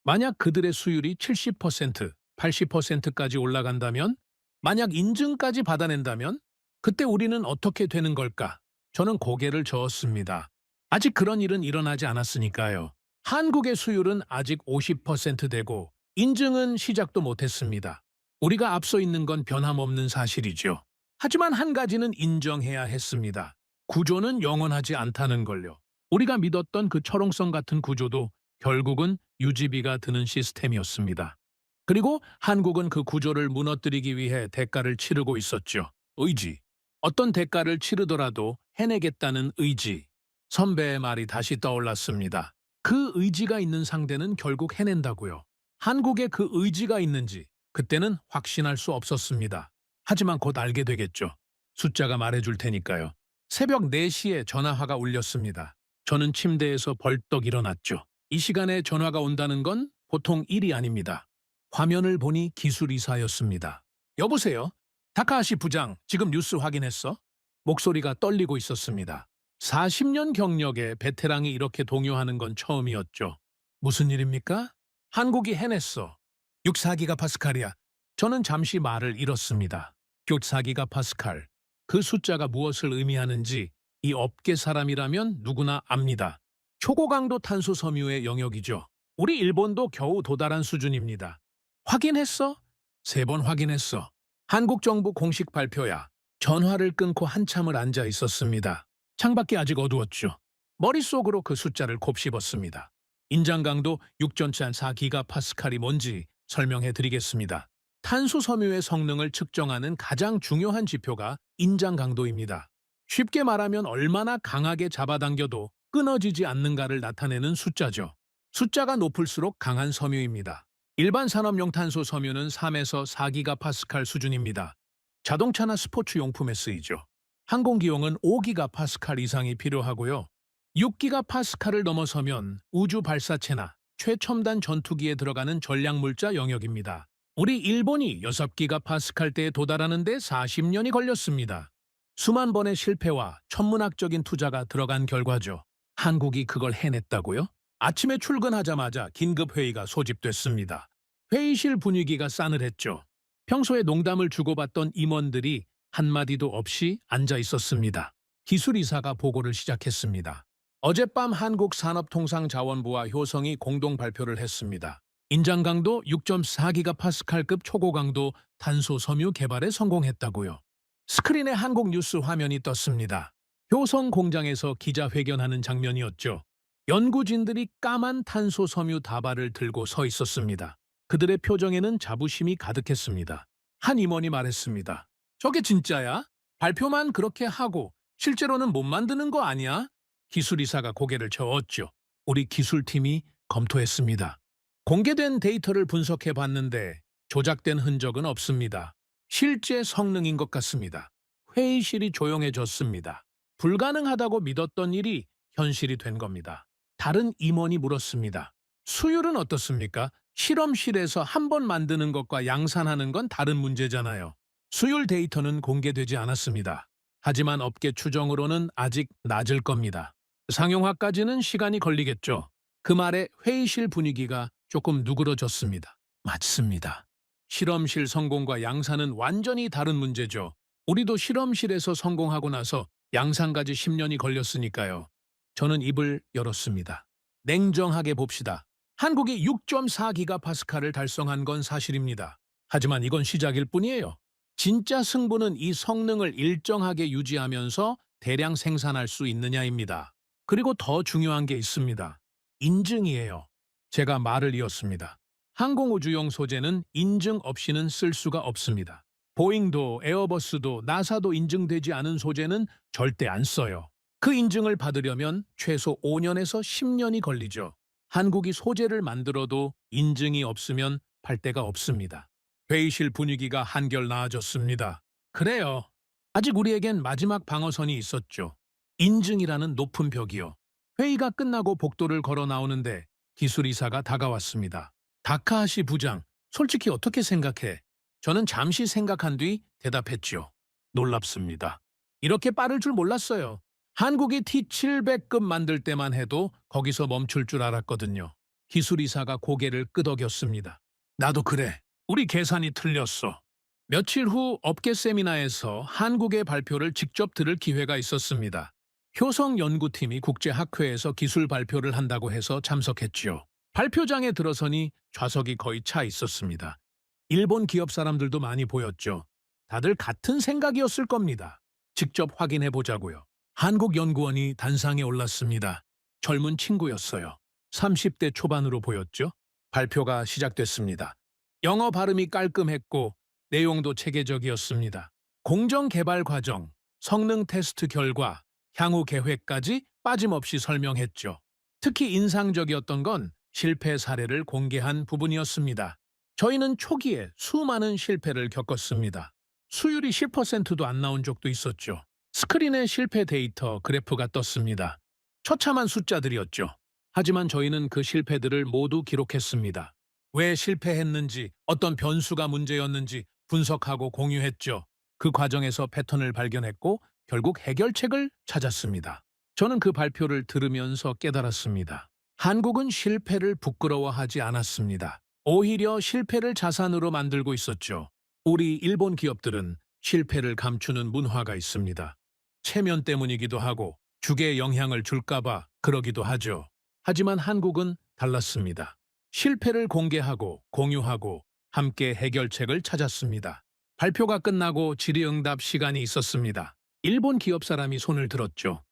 만약 그들의 수율이 70%, 80%까지 올라간다면, 만약 인증까지 받아낸다면, 그때 우리는 어떻게 되는 걸까? 저는 고개를 저었습니다. 아직 그런 일은 일어나지 않았으니까요. 한국의 수율은 아직 50% 되고 인증은 시작도 못했습니다. 우리가 앞서 있는 건 변함없는 사실이죠. 하지만 한 가지는 인정해야 했습니다. 구조는 영원하지 않다는 걸요. 우리가 믿었던 그 철옹성 같은 구조도 결국은 유지비가 드는 시스템이었습니다. 그리고 한국은 그 구조를 무너뜨리기 위해 대가를 치르고 있었죠. 의지. 어떤 대가를 치르더라도 해내겠다는 의지. 선배의 말이 다시 떠올랐습니다. 그 의지가 있는 상대는 결국 해낸다고요. 한국에 그 의지가 있는지 그때는 확신할 수 없었습니다. 하지만 곧 알게 되겠죠. 숫자가 말해줄 테니까요. 새벽 4시에 전화가 울렸습니다. 저는 침대에서 벌떡 일어났죠. 이 시간에 전화가 온다는 건 보통 일이 아닙니다. 화면을 보니 기술이사였습니다. 여보세요? 다카하시 부장, 지금 뉴스 확인했어? 목소리가 떨리고 있었습니다. 40년 경력의 베테랑이 이렇게 동요하는 건 처음이었죠. 무슨 일입니까? 한국이 해냈어. 64기가파스칼이야. 저는 잠시 말을 잃었습니다. 64기가파스칼. 그 숫자가 무엇을 의미하는지 이 업계 사람이라면 누구나 압니다. 초고강도 탄소 섬유의 영역이죠. 우리 일본도 겨우 도달한 수준입니다. 확인했어? 3번 확인했어. 한국 정부 공식 발표야. 전화를 끊고 한참을 앉아 있었습니다. 창밖이 아직 어두웠죠. 머릿속으로 그 숫자를 곱씹었습니다. 인장 강도 6.4기가파스칼이 뭔지 설명해 드리겠습니다. 탄소 섬유의 성능을 측정하는 가장 중요한 지표가 인장 강도입니다. 쉽게 말하면 얼마나 강하게 잡아당겨도 끊어지지 않는가를 나타내는 숫자죠. 숫자가 높을수록 강한 섬유입니다. 일반 산업용 탄소 섬유는 3에서 4기가파스칼 수준입니다. 자동차나 스포츠 용품에 쓰이죠. 항공기용은 5기가파스칼 이상이 필요하고요. 6기가파스칼을 넘어서면 우주 발사체나 최첨단 전투기에 들어가는 전략물자 영역입니다. 우리 일본이 6기가파스칼대에 도달하는데 40년이 걸렸습니다. 수만 번의 실패와 천문학적인 투자가 들어간 결과죠. 한국이 그걸 해냈다고요? 아침에 출근하자마자 긴급회의가 소집됐습니다. 회의실 분위기가 싸늘했죠. 평소에 농담을 주고받던 임원들이 한마디도 없이 앉아 있었습니다. 기술이사가 보고를 시작했습니다. 어젯밤 한국산업통상자원부와 효성이 공동 발표를 했습니다. 인장 강도 6.4기가파스칼급 초고강도 탄소 섬유 개발에 성공했다고요. 스크린에 한국 뉴스 화면이 떴습니다. 효성 공장에서 기자회견하는 장면이었죠. 연구진들이 까만 탄소 섬유 다발을 들고 서 있었습니다. 그들의 표정에는 자부심이 가득했습니다. 한 임원이 말했습니다. 저게 진짜야? 발표만 그렇게 하고 실제로는 못 만드는 거 아니야? 기술이사가 고개를 저었죠. 우리 기술팀이 검토했습니다. 공개된 데이터를 분석해 봤는데 조작된 흔적은 없습니다. 실제 성능인 것 같습니다. 회의실이 조용해졌습니다. 불가능하다고 믿었던 일이 현실이 된 겁니다. 다른 임원이 물었습니다. 수율은 어떻습니까? 실험실에서 한 번 만드는 것과 양산하는 건 다른 문제잖아요. 수율 데이터는 공개되지 않았습니다. 하지만 업계 추정으로는 아직 낮을 겁니다. 상용화까지는 시간이 걸리겠죠. 그 말에 회의실 분위기가 조금 누그러졌습니다. 맞습니다. 실험실 성공과 양산은 완전히 다른 문제죠. 우리도 실험실에서 성공하고 나서 양산까지 10년이 걸렸으니까요. 저는 입을 열었습니다. 냉정하게 봅시다. 한국이 6.4기가파스칼을 달성한 건 사실입니다. 하지만 이건 시작일 뿐이에요. 진짜 승부는 이 성능을 일정하게 유지하면서 대량 생산할 수 있느냐입니다. 그리고 더 중요한 게 있습니다. 인증이에요. 제가 말을 이었습니다. 항공우주용 소재는 인증 없이는 쓸 수가 없습니다. 보잉도 에어버스도 나사도 인증되지 않은 소재는 절대 안 써요. 그 인증을 받으려면 최소 5년에서 10년이 걸리죠. 한국이 소재를 만들어도 인증이 없으면 팔 데가 없습니다. 회의실 분위기가 한결 나아졌습니다. 그래요. 아직 우리에겐 마지막 방어선이 있었죠. 인증이라는 높은 벽이요. 회의가 끝나고 복도를 걸어 나오는데 기술이사가 다가왔습니다. 다카하시 부장, 솔직히 어떻게 생각해? 저는 잠시 생각한 뒤 대답했죠. 놀랍습니다. 이렇게 빠를 줄 몰랐어요. 한국이 T700급 만들 때만 해도 거기서 멈출 줄 알았거든요. 기술이사가 고개를 끄덕였습니다. 나도 그래. 우리 계산이 틀렸어. 며칠 후 업계 세미나에서 한국의 발표를 직접 들을 기회가 있었습니다. 효성 연구팀이 국제학회에서 기술 발표를 한다고 해서 참석했지요. 발표장에 들어서니 좌석이 거의 차 있었습니다. 일본 기업 사람들도 많이 보였죠. 다들 같은 생각이었을 겁니다. 직접 확인해 보자고요. 한국 연구원이 단상에 올랐습니다. 젊은 친구였어요. 30대 초반으로 보였죠. 발표가 시작됐습니다. 영어 발음이 깔끔했고 내용도 체계적이었습니다. 공정 개발 과정, 성능 테스트 결과, 향후 계획까지 빠짐없이 설명했죠. 특히 인상적이었던 건 실패 사례를 공개한 부분이었습니다. 저희는 초기에 수많은 실패를 겪었습니다. 수율이 10%도 안 나온 적도 있었죠. 스크린에 실패 데이터 그래프가 떴습니다. 처참한 숫자들이었죠. 하지만 저희는 그 실패들을 모두 기록했습니다. 왜 실패했는지, 어떤 변수가 문제였는지 분석하고 공유했죠. 그 과정에서 패턴을 발견했고 결국 해결책을 찾았습니다. 저는 그 발표를 들으면서 깨달았습니다. 한국은 실패를 부끄러워하지 않았습니다. 오히려 실패를 자산으로 만들고 있었죠. 우리 일본 기업들은 실패를 감추는 문화가 있습니다. 체면 때문이기도 하고 주계에 영향을 줄까봐 그러기도 하죠. 하지만 한국은 달랐습니다. 실패를 공개하고 공유하고 함께 해결책을 찾았습니다. 발표가 끝나고 질의응답 시간이 있었습니다. 일본 기업 사람이 손을 들었죠.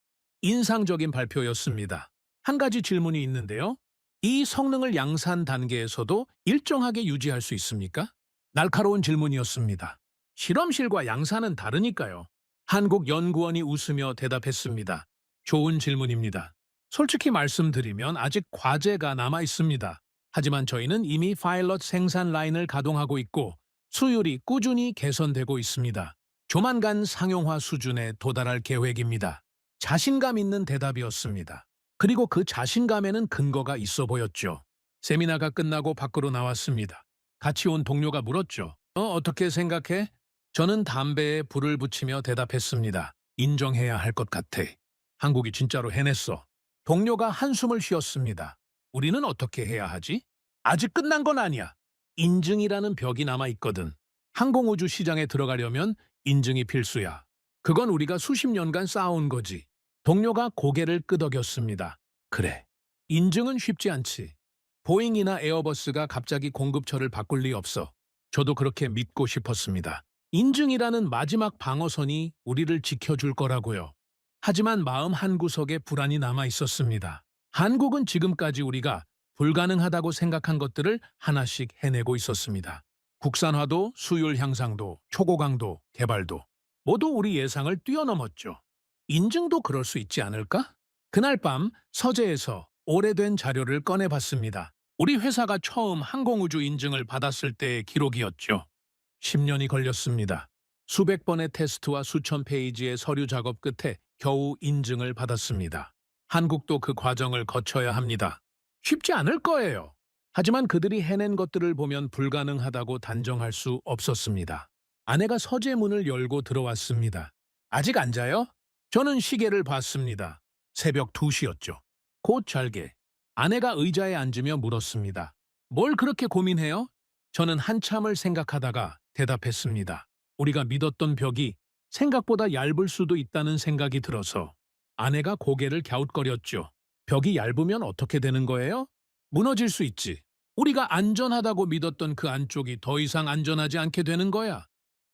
인상적인 발표였습니다. 한 가지 질문이 있는데요. 이 성능을 양산 단계에서도 일정하게 유지할 수 있습니까? 날카로운 질문이었습니다. 실험실과 양산은 다르니까요. 한국 연구원이 웃으며 대답했습니다. 좋은 질문입니다. 솔직히 말씀드리면 아직 과제가 남아 있습니다. 하지만 저희는 이미 파일럿 생산 라인을 가동하고 있고 수율이 꾸준히 개선되고 있습니다. 조만간 상용화 수준에 도달할 계획입니다. 자신감 있는 대답이었습니다. 그리고 그 자신감에는 근거가 있어 보였죠. 세미나가 끝나고 밖으로 나왔습니다. 같이 온 동료가 물었죠. 어떻게 생각해? 저는 담배에 불을 붙이며 대답했습니다. 인정해야 할 것 같아. 한국이 진짜로 해냈어. 동료가 한숨을 쉬었습니다. 우리는 어떻게 해야 하지? 아직 끝난 건 아니야. 인증이라는 벽이 남아 있거든. 항공우주 시장에 들어가려면 인증이 필수야. 그건 우리가 수십 년간 쌓아온 거지. 동료가 고개를 끄덕였습니다. 그래. 인증은 쉽지 않지. 보잉이나 에어버스가 갑자기 공급처를 바꿀 리 없어. 저도 그렇게 믿고 싶었습니다. 인증이라는 마지막 방어선이 우리를 지켜줄 거라고요. 하지만 마음 한구석에 불안이 남아 있었습니다. 한국은 지금까지 우리가 불가능하다고 생각한 것들을 하나씩 해내고 있었습니다. 국산화도, 수율 향상도, 초고강도, 개발도 모두 우리 예상을 뛰어넘었죠. 인증도 그럴 수 있지 않을까? 그날 밤 서재에서 오래된 자료를 꺼내봤습니다. 우리 회사가 처음 항공우주 인증을 받았을 때의 기록이었죠. 10년이 걸렸습니다. 수백 번의 테스트와 수천 페이지의 서류 작업 끝에 겨우 인증을 받았습니다. 한국도 그 과정을 거쳐야 합니다. 쉽지 않을 거예요. 하지만 그들이 해낸 것들을 보면 불가능하다고 단정할 수 없었습니다. 아내가 서재 문을 열고 들어왔습니다. 아직 안 자요? 저는 시계를 봤습니다. 새벽 2시였죠. 곧 잘게. 아내가 의자에 앉으며 물었습니다. 뭘 그렇게 고민해요? 저는 한참을 생각하다가 대답했습니다. 우리가 믿었던 벽이 생각보다 얇을 수도 있다는 생각이 들어서. 아내가 고개를 갸웃거렸죠. 벽이 얇으면 어떻게 되는 거예요? 무너질 수 있지. 우리가 안전하다고 믿었던 그 안쪽이 더 이상 안전하지 않게 되는 거야.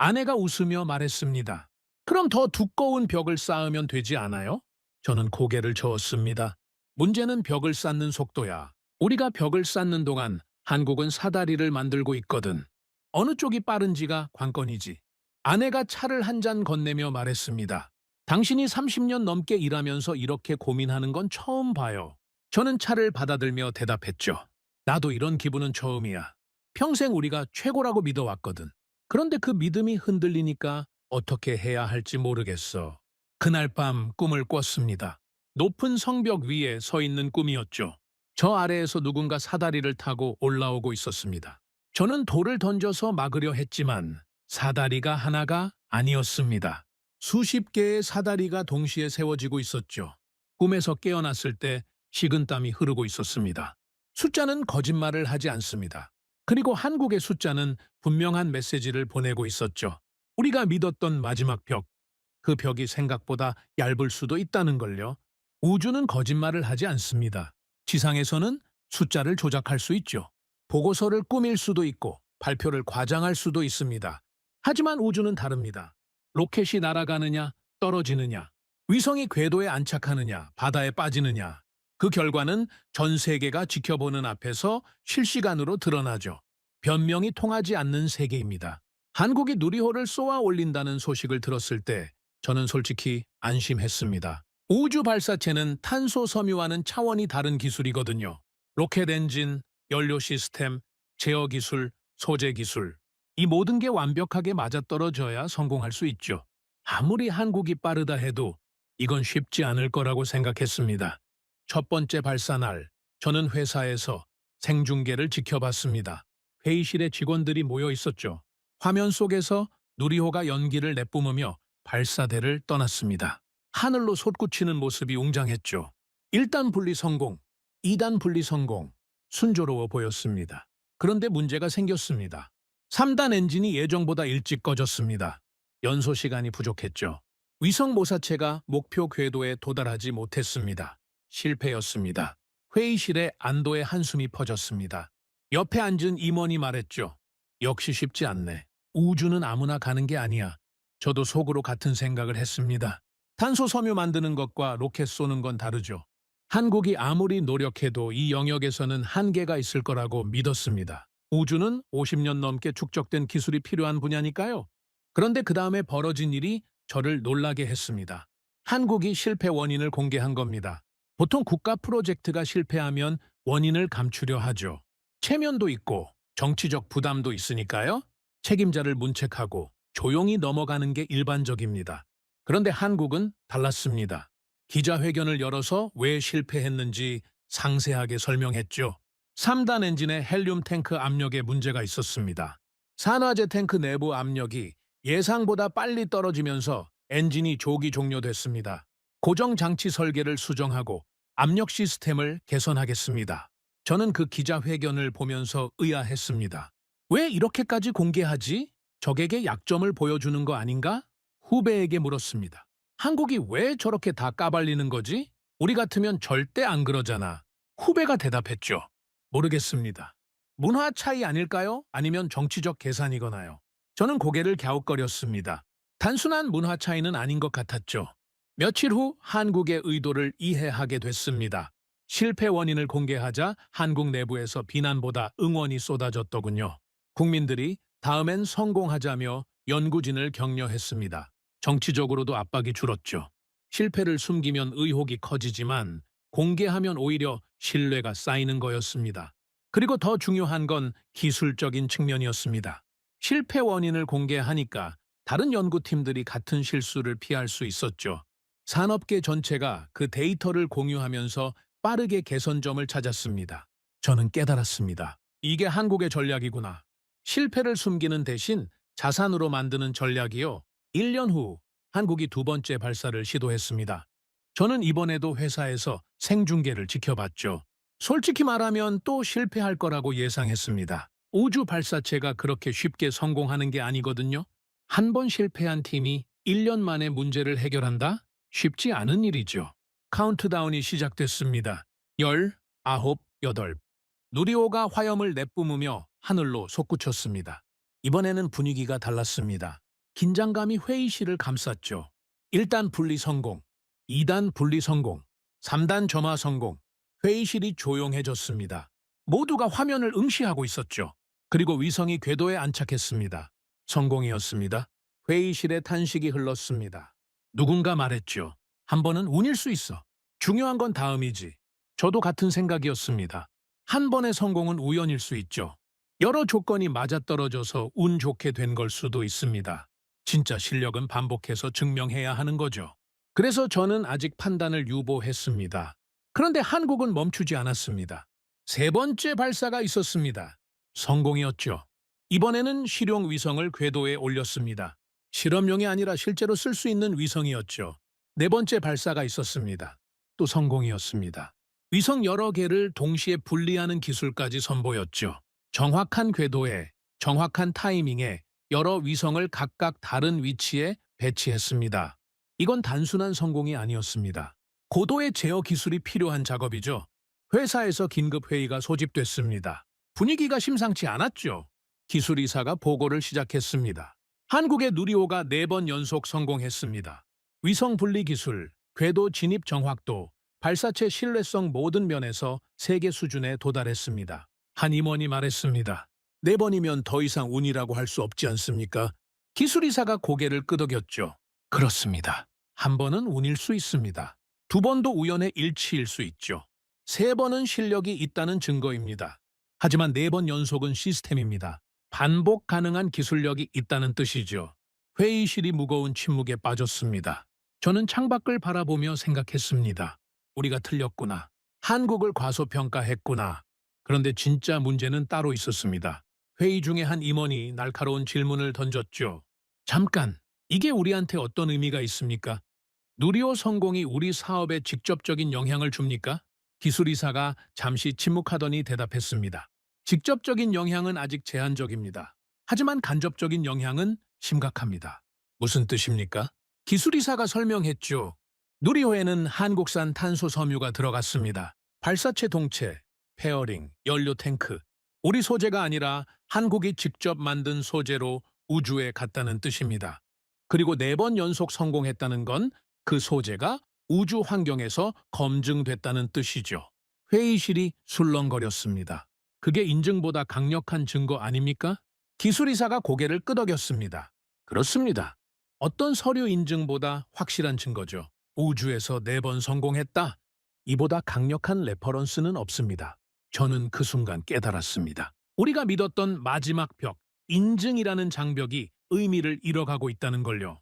아내가 웃으며 말했습니다. 그럼 더 두꺼운 벽을 쌓으면 되지 않아요? 저는 고개를 저었습니다. 문제는 벽을 쌓는 속도야. 우리가 벽을 쌓는 동안 한국은 사다리를 만들고 있거든. 어느 쪽이 빠른지가 관건이지. 아내가 차를 한 잔 건네며 말했습니다. 당신이 30년 넘게 일하면서 이렇게 고민하는 건 처음 봐요. 저는 차를 받아들며 대답했죠. 나도 이런 기분은 처음이야. 평생 우리가 최고라고 믿어왔거든. 그런데 그 믿음이 흔들리니까 어떻게 해야 할지 모르겠어. 그날 밤 꿈을 꿨습니다. 높은 성벽 위에 서 있는 꿈이었죠. 저 아래에서 누군가 사다리를 타고 올라오고 있었습니다. 저는 돌을 던져서 막으려 했지만 사다리가 하나가 아니었습니다. 수십 개의 사다리가 동시에 세워지고 있었죠. 꿈에서 깨어났을 때 식은땀이 흐르고 있었습니다. 숫자는 거짓말을 하지 않습니다. 그리고 한국의 숫자는 분명한 메시지를 보내고 있었죠. 우리가 믿었던 마지막 벽, 그 벽이 생각보다 얇을 수도 있다는 걸요. 우주는 거짓말을 하지 않습니다. 지상에서는 숫자를 조작할 수 있죠. 보고서를 꾸밀 수도 있고 발표를 과장할 수도 있습니다. 하지만 우주는 다릅니다. 로켓이 날아가느냐, 떨어지느냐, 위성이 궤도에 안착하느냐, 바다에 빠지느냐, 그 결과는 전 세계가 지켜보는 앞에서 실시간으로 드러나죠. 변명이 통하지 않는 세계입니다. 한국이 누리호를 쏘아 올린다는 소식을 들었을 때 저는 솔직히 안심했습니다. 우주 발사체는 탄소 섬유와는 차원이 다른 기술이거든요. 로켓 엔진, 연료 시스템, 제어 기술, 소재 기술. 이 모든 게 완벽하게 맞아떨어져야 성공할 수 있죠. 아무리 한국이 빠르다 해도 이건 쉽지 않을 거라고 생각했습니다. 첫 번째 발사 날, 저는 회사에서 생중계를 지켜봤습니다. 회의실에 직원들이 모여 있었죠. 화면 속에서 누리호가 연기를 내뿜으며 발사대를 떠났습니다. 하늘로 솟구치는 모습이 웅장했죠. 1단 분리 성공, 2단 분리 성공, 순조로워 보였습니다. 그런데 문제가 생겼습니다. 3단 엔진이 예정보다 일찍 꺼졌습니다. 연소 시간이 부족했죠. 위성 모사체가 목표 궤도에 도달하지 못했습니다. 실패였습니다. 회의실에 안도의 한숨이 퍼졌습니다. 옆에 앉은 임원이 말했죠. 역시 쉽지 않네. 우주는 아무나 가는 게 아니야. 저도 속으로 같은 생각을 했습니다. 탄소 섬유 만드는 것과 로켓 쏘는 건 다르죠. 한국이 아무리 노력해도 이 영역에서는 한계가 있을 거라고 믿었습니다. 우주는 50년 넘게 축적된 기술이 필요한 분야니까요. 그런데 그 다음에 벌어진 일이 저를 놀라게 했습니다. 한국이 실패 원인을 공개한 겁니다. 보통 국가 프로젝트가 실패하면 원인을 감추려 하죠. 체면도 있고 정치적 부담도 있으니까요. 책임자를 문책하고 조용히 넘어가는 게 일반적입니다. 그런데 한국은 달랐습니다. 기자회견을 열어서 왜 실패했는지 상세하게 설명했죠. 3단 엔진의 헬륨 탱크 압력에 문제가 있었습니다. 산화제 탱크 내부 압력이 예상보다 빨리 떨어지면서 엔진이 조기 종료됐습니다. 고정 장치 설계를 수정하고 압력 시스템을 개선하겠습니다. 저는 그 기자회견을 보면서 의아했습니다. 왜 이렇게까지 공개하지? 적에게 약점을 보여주는 거 아닌가? 후배에게 물었습니다. 한국이 왜 저렇게 다 까발리는 거지? 우리 같으면 절대 안 그러잖아. 후배가 대답했죠. 모르겠습니다. 문화 차이 아닐까요? 아니면 정치적 계산이거나요? 저는 고개를 갸웃거렸습니다. 단순한 문화 차이는 아닌 것 같았죠. 며칠 후 한국의 의도를 이해하게 됐습니다. 실패 원인을 공개하자 한국 내부에서 비난보다 응원이 쏟아졌더군요. 국민들이 다음엔 성공하자며 연구진을 격려했습니다. 정치적으로도 압박이 줄었죠. 실패를 숨기면 의혹이 커지지만 공개하면 오히려 신뢰가 쌓이는 거였습니다. 그리고 더 중요한 건 기술적인 측면이었습니다. 실패 원인을 공개하니까 다른 연구팀들이 같은 실수를 피할 수 있었죠. 산업계 전체가 그 데이터를 공유하면서 빠르게 개선점을 찾았습니다. 저는 깨달았습니다. 이게 한국의 전략이구나. 실패를 숨기는 대신 자산으로 만드는 전략이요. 1년 후 한국이 두 번째 발사를 시도했습니다. 저는 이번에도 회사에서 생중계를 지켜봤죠. 솔직히 말하면 또 실패할 거라고 예상했습니다. 우주 발사체가 그렇게 쉽게 성공하는 게 아니거든요. 한 번 실패한 팀이 1년 만에 문제를 해결한다? 쉽지 않은 일이죠. 카운트다운이 시작됐습니다. 10, 9, 8. 누리호가 화염을 내뿜으며 하늘로 솟구쳤습니다. 이번에는 분위기가 달랐습니다. 긴장감이 회의실을 감쌌죠. 1단 분리 성공, 2단 분리 성공, 3단 점화 성공. 회의실이 조용해졌습니다. 모두가 화면을 응시하고 있었죠. 그리고 위성이 궤도에 안착했습니다. 성공이었습니다. 회의실에 탄식이 흘렀습니다. 누군가 말했죠. 한 번은 운일 수 있어. 중요한 건 다음이지. 저도 같은 생각이었습니다. 한 번의 성공은 우연일 수 있죠. 여러 조건이 맞아떨어져서 운 좋게 된 걸 수도 있습니다. 진짜 실력은 반복해서 증명해야 하는 거죠. 그래서 저는 아직 판단을 유보했습니다. 그런데 한국은 멈추지 않았습니다. 세 번째 발사가 있었습니다. 성공이었죠. 이번에는 실용 위성을 궤도에 올렸습니다. 실험용이 아니라 실제로 쓸 수 있는 위성이었죠. 네 번째 발사가 있었습니다. 또 성공이었습니다. 위성 여러 개를 동시에 분리하는 기술까지 선보였죠. 정확한 궤도에, 정확한 타이밍에 여러 위성을 각각 다른 위치에 배치했습니다. 이건 단순한 성공이 아니었습니다. 고도의 제어 기술이 필요한 작업이죠. 회사에서 긴급 회의가 소집됐습니다. 분위기가 심상치 않았죠. 기술이사가 보고를 시작했습니다. 한국의 누리호가 4번 연속 성공했습니다. 위성 분리 기술, 궤도 진입 정확도, 발사체 신뢰성 모든 면에서 세계 수준에 도달했습니다. 한 임원이 말했습니다. 4번이면 더 이상 운이라고 할 수 없지 않습니까? 기술이사가 고개를 끄덕였죠. 그렇습니다. 한 번은 운일 수 있습니다. 2번도 우연의 일치일 수 있죠. 3번은 실력이 있다는 증거입니다. 하지만 4번 연속은 시스템입니다. 반복 가능한 기술력이 있다는 뜻이죠. 회의실이 무거운 침묵에 빠졌습니다. 저는 창밖을 바라보며 생각했습니다. 우리가 틀렸구나. 한국을 과소평가했구나. 그런데 진짜 문제는 따로 있었습니다. 회의 중에 한 임원이 날카로운 질문을 던졌죠. 잠깐, 이게 우리한테 어떤 의미가 있습니까? 누리호 성공이 우리 사업에 직접적인 영향을 줍니까? 기술이사가 잠시 침묵하더니 대답했습니다. 직접적인 영향은 아직 제한적입니다. 하지만 간접적인 영향은 심각합니다. 무슨 뜻입니까? 기술이사가 설명했죠. 누리호에는 한국산 탄소 섬유가 들어갔습니다. 발사체 동체, 페어링, 연료 탱크. 우리 소재가 아니라 한국이 직접 만든 소재로 우주에 갔다는 뜻입니다. 그리고 4번 연속 성공했다는 건 그 소재가 우주 환경에서 검증됐다는 뜻이죠. 회의실이 술렁거렸습니다. 그게 인증보다 강력한 증거 아닙니까? 기술이사가 고개를 끄덕였습니다. 그렇습니다. 어떤 서류 인증보다 확실한 증거죠. 우주에서 4번 성공했다. 이보다 강력한 레퍼런스는 없습니다. 저는 그 순간 깨달았습니다. 우리가 믿었던 마지막 벽, 인증이라는 장벽이 의미를 잃어가고 있다는 걸요.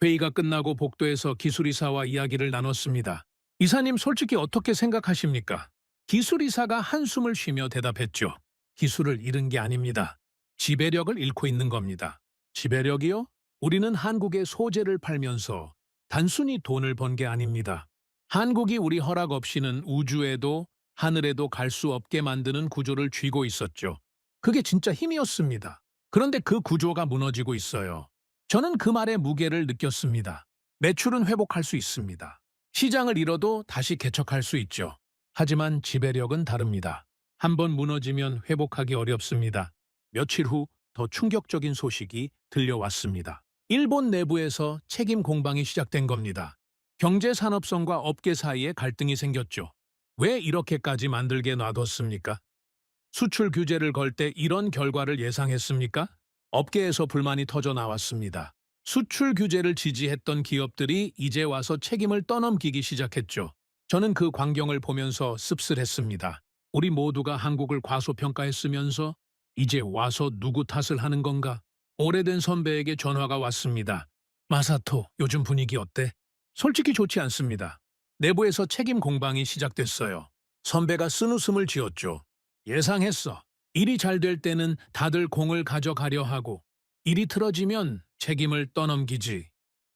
회의가 끝나고 복도에서 기술이사와 이야기를 나눴습니다. 이사님 솔직히 어떻게 생각하십니까? 기술이사가 한숨을 쉬며 대답했죠. 기술을 잃은 게 아닙니다. 지배력을 잃고 있는 겁니다. 지배력이요? 우리는 한국의 소재를 팔면서 단순히 돈을 번 게 아닙니다. 한국이 우리 허락 없이는 우주에도 하늘에도 갈 수 없게 만드는 구조를 쥐고 있었죠. 그게 진짜 힘이었습니다. 그런데 그 구조가 무너지고 있어요. 저는 그 말의 무게를 느꼈습니다. 매출은 회복할 수 있습니다. 시장을 잃어도 다시 개척할 수 있죠. 하지만 지배력은 다릅니다. 한번 무너지면 회복하기 어렵습니다. 며칠 후 더 충격적인 소식이 들려왔습니다. 일본 내부에서 책임 공방이 시작된 겁니다. 경제 산업성과 업계 사이에 갈등이 생겼죠. 왜 이렇게까지 만들게 놔뒀습니까? 수출 규제를 걸 때 이런 결과를 예상했습니까? 업계에서 불만이 터져 나왔습니다. 수출 규제를 지지했던 기업들이 이제 와서 책임을 떠넘기기 시작했죠. 저는 그 광경을 보면서 씁쓸했습니다. 우리 모두가 한국을 과소평가했으면서 이제 와서 누구 탓을 하는 건가? 오래된 선배에게 전화가 왔습니다. 마사토, 요즘 분위기 어때? 솔직히 좋지 않습니다. 내부에서 책임 공방이 시작됐어요. 선배가 쓴웃음을 지었죠. 예상했어. 일이 잘 될 때는 다들 공을 가져가려 하고 일이 틀어지면 책임을 떠넘기지.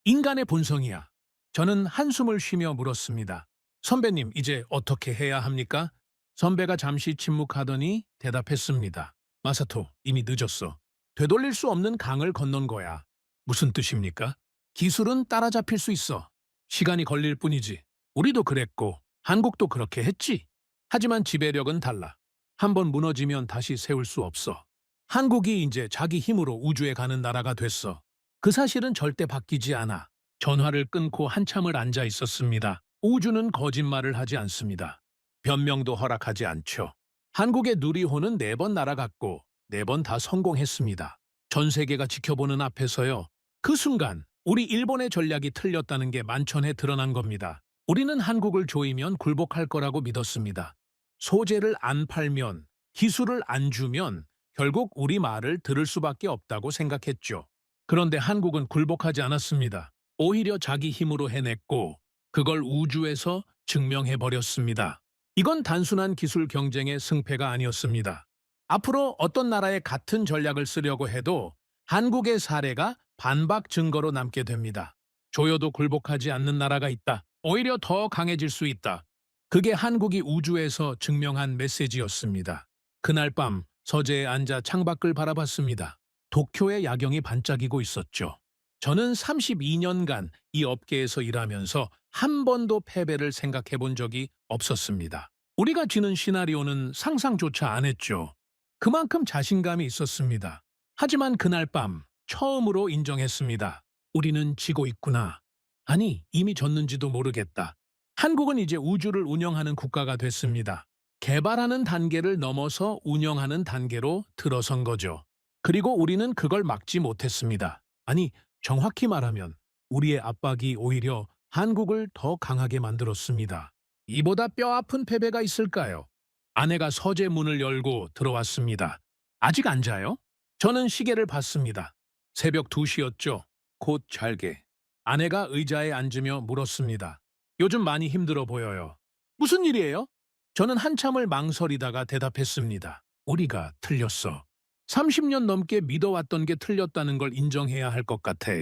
인간의 본성이야. 저는 한숨을 쉬며 물었습니다. 선배님, 이제 어떻게 해야 합니까? 선배가 잠시 침묵하더니 대답했습니다. 마사토, 이미 늦었어. 되돌릴 수 없는 강을 건넌 거야. 무슨 뜻입니까? 기술은 따라잡힐 수 있어. 시간이 걸릴 뿐이지. 우리도 그랬고 한국도 그렇게 했지. 하지만 지배력은 달라. 한번 무너지면 다시 세울 수 없어. 한국이 이제 자기 힘으로 우주에 가는 나라가 됐어. 그 사실은 절대 바뀌지 않아 전화를 끊고 한참을 앉아 있었습니다. 우주는 거짓말을 하지 않습니다. 변명도 허락하지 않죠. 한국의 누리호는 4번 날아갔고 4번 다 성공했습니다. 전 세계가 지켜보는 앞에서요. 그 순간 우리 일본의 전략이 틀렸다는 게 만천에 드러난 겁니다. 우리는 한국을 조이면 굴복할 거라고 믿었습니다. 소재를 안 팔면, 기술을 안 주면 결국 우리 말을 들을 수밖에 없다고 생각했죠. 그런데 한국은 굴복하지 않았습니다. 오히려 자기 힘으로 해냈고 그걸 우주에서 증명해버렸습니다. 이건 단순한 기술 경쟁의 승패가 아니었습니다. 앞으로 어떤 나라의 같은 전략을 쓰려고 해도 한국의 사례가 반박 증거로 남게 됩니다. 조여도 굴복하지 않는 나라가 있다. 오히려 더 강해질 수 있다. 그게 한국이 우주에서 증명한 메시지였습니다. 그날 밤 서재에 앉아 창밖을 바라봤습니다. 도쿄의 야경이 반짝이고 있었죠. 저는 32년간 이 업계에서 일하면서 한 번도 패배를 생각해 본 적이 없었습니다. 우리가 지는 시나리오는 상상조차 안 했죠. 그만큼 자신감이 있었습니다. 하지만 그날 밤 처음으로 인정했습니다. 우리는 지고 있구나. 아니, 이미 졌는지도 모르겠다. 한국은 이제 우주를 운영하는 국가가 됐습니다. 개발하는 단계를 넘어서 운영하는 단계로 들어선 거죠. 그리고 우리는 그걸 막지 못했습니다. 아니, 정확히 말하면 우리의 압박이 오히려 한국을 더 강하게 만들었습니다. 이보다 뼈아픈 패배가 있을까요? 아내가 서재 문을 열고 들어왔습니다. 아직 안 자요? 저는 시계를 봤습니다. 새벽 2시였죠. 곧 잘게. 아내가 의자에 앉으며 물었습니다. 요즘 많이 힘들어 보여요. 무슨 일이에요? 저는 한참을 망설이다가 대답했습니다. 우리가 틀렸어. 30년 넘게 믿어왔던 게 틀렸다는 걸 인정해야 할 것 같아.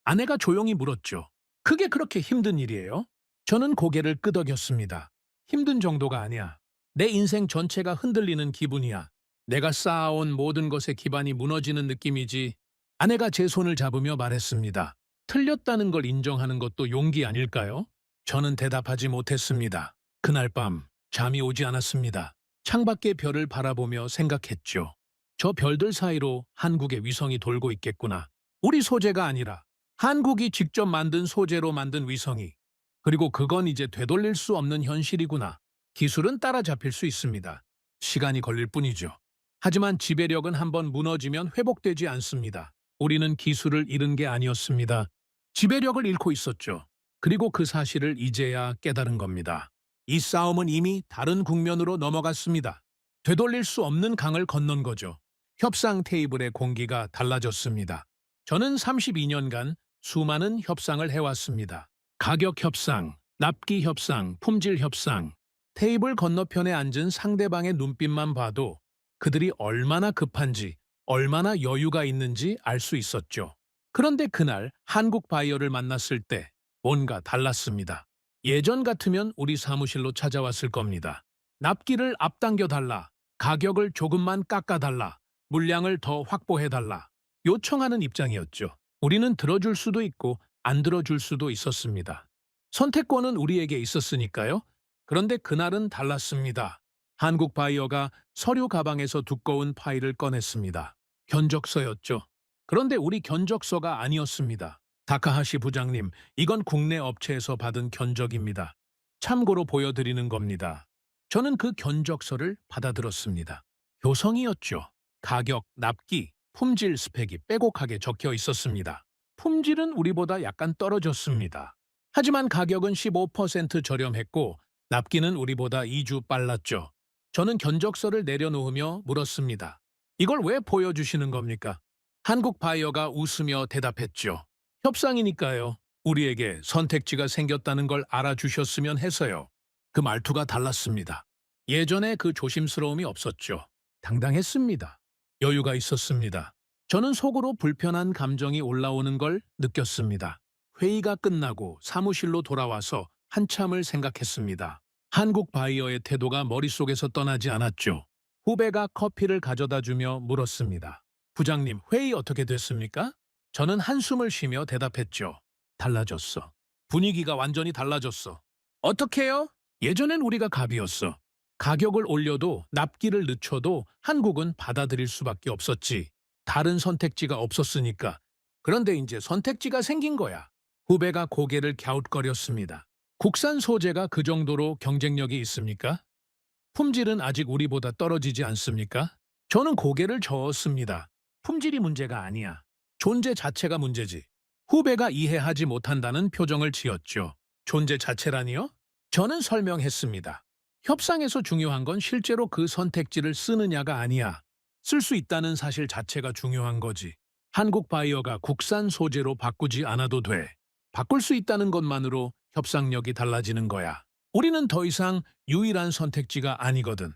아내가 조용히 물었죠. 그게 그렇게 힘든 일이에요? 저는 고개를 끄덕였습니다. 힘든 정도가 아니야. 내 인생 전체가 흔들리는 기분이야. 내가 쌓아온 모든 것의 기반이 무너지는 느낌이지. 아내가 제 손을 잡으며 말했습니다. 틀렸다는 걸 인정하는 것도 용기 아닐까요? 저는 대답하지 못했습니다. 그날 밤 잠이 오지 않았습니다. 창밖의 별을 바라보며 생각했죠. 저 별들 사이로 한국의 위성이 돌고 있겠구나. 우리 소재가 아니라 한국이 직접 만든 소재로 만든 위성이. 그리고 그건 이제 되돌릴 수 없는 현실이구나. 기술은 따라잡힐 수 있습니다. 시간이 걸릴 뿐이죠. 하지만 지배력은 한번 무너지면 회복되지 않습니다. 우리는 기술을 잃은 게 아니었습니다. 지배력을 잃고 있었죠. 그리고 그 사실을 이제야 깨달은 겁니다. 이 싸움은 이미 다른 국면으로 넘어갔습니다. 되돌릴 수 없는 강을 건넌 거죠. 협상 테이블의 공기가 달라졌습니다. 저는 32년간 수많은 협상을 해왔습니다. 가격 협상, 납기 협상, 품질 협상. 테이블 건너편에 앉은 상대방의 눈빛만 봐도 그들이 얼마나 급한지, 얼마나 여유가 있는지 알 수 있었죠. 그런데 그날 한국 바이어를 만났을 때 뭔가 달랐습니다. 예전 같으면 우리 사무실로 찾아왔을 겁니다. 납기를 앞당겨 달라, 가격을 조금만 깎아 달라, 물량을 더 확보해 달라. 요청하는 입장이었죠. 우리는 들어줄 수도 있고 안 들어줄 수도 있었습니다. 선택권은 우리에게 있었으니까요. 그런데 그날은 달랐습니다. 한국 바이어가 서류 가방에서 두꺼운 파일을 꺼냈습니다. 견적서였죠. 그런데 우리 견적서가 아니었습니다. 다카하시 부장님, 이건 국내 업체에서 받은 견적입니다. 참고로 보여드리는 겁니다. 저는 그 견적서를 받아들었습니다. 교성이었죠. 가격, 납기, 품질 스펙이 빼곡하게 적혀 있었습니다. 품질은 우리보다 약간 떨어졌습니다. 하지만 가격은 15% 저렴했고 납기는 우리보다 2주 빨랐죠. 저는 견적서를 내려놓으며 물었습니다. 이걸 왜 보여주시는 겁니까? 한국 바이어가 웃으며 대답했죠. 협상이니까요. 우리에게 선택지가 생겼다는 걸 알아주셨으면 해서요. 그 말투가 달랐습니다. 예전에 그 조심스러움이 없었죠. 당당했습니다. 여유가 있었습니다. 저는 속으로 불편한 감정이 올라오는 걸 느꼈습니다. 회의가 끝나고 사무실로 돌아와서 한참을 생각했습니다. 한국 바이어의 태도가 머릿속에서 떠나지 않았죠. 후배가 커피를 가져다 주며 물었습니다. 부장님, 회의 어떻게 됐습니까? 저는 한숨을 쉬며 대답했죠. 달라졌어. 분위기가 완전히 달라졌어. 어떻게요? 예전엔 우리가 갑이었어. 가격을 올려도 납기를 늦춰도 한국은 받아들일 수밖에 없었지. 다른 선택지가 없었으니까. 그런데 이제 선택지가 생긴 거야. 후배가 고개를 갸웃거렸습니다. 국산 소재가 그 정도로 경쟁력이 있습니까? 품질은 아직 우리보다 떨어지지 않습니까? 저는 고개를 저었습니다. 품질이 문제가 아니야. 존재 자체가 문제지. 후배가 이해하지 못한다는 표정을 지었죠. 존재 자체라니요? 저는 설명했습니다. 협상에서 중요한 건 실제로 그 선택지를 쓰느냐가 아니야. 쓸 수 있다는 사실 자체가 중요한 거지. 한국 바이어가 국산 소재로 바꾸지 않아도 돼. 바꿀 수 있다는 것만으로 협상력이 달라지는 거야. 우리는 더 이상 유일한 선택지가 아니거든.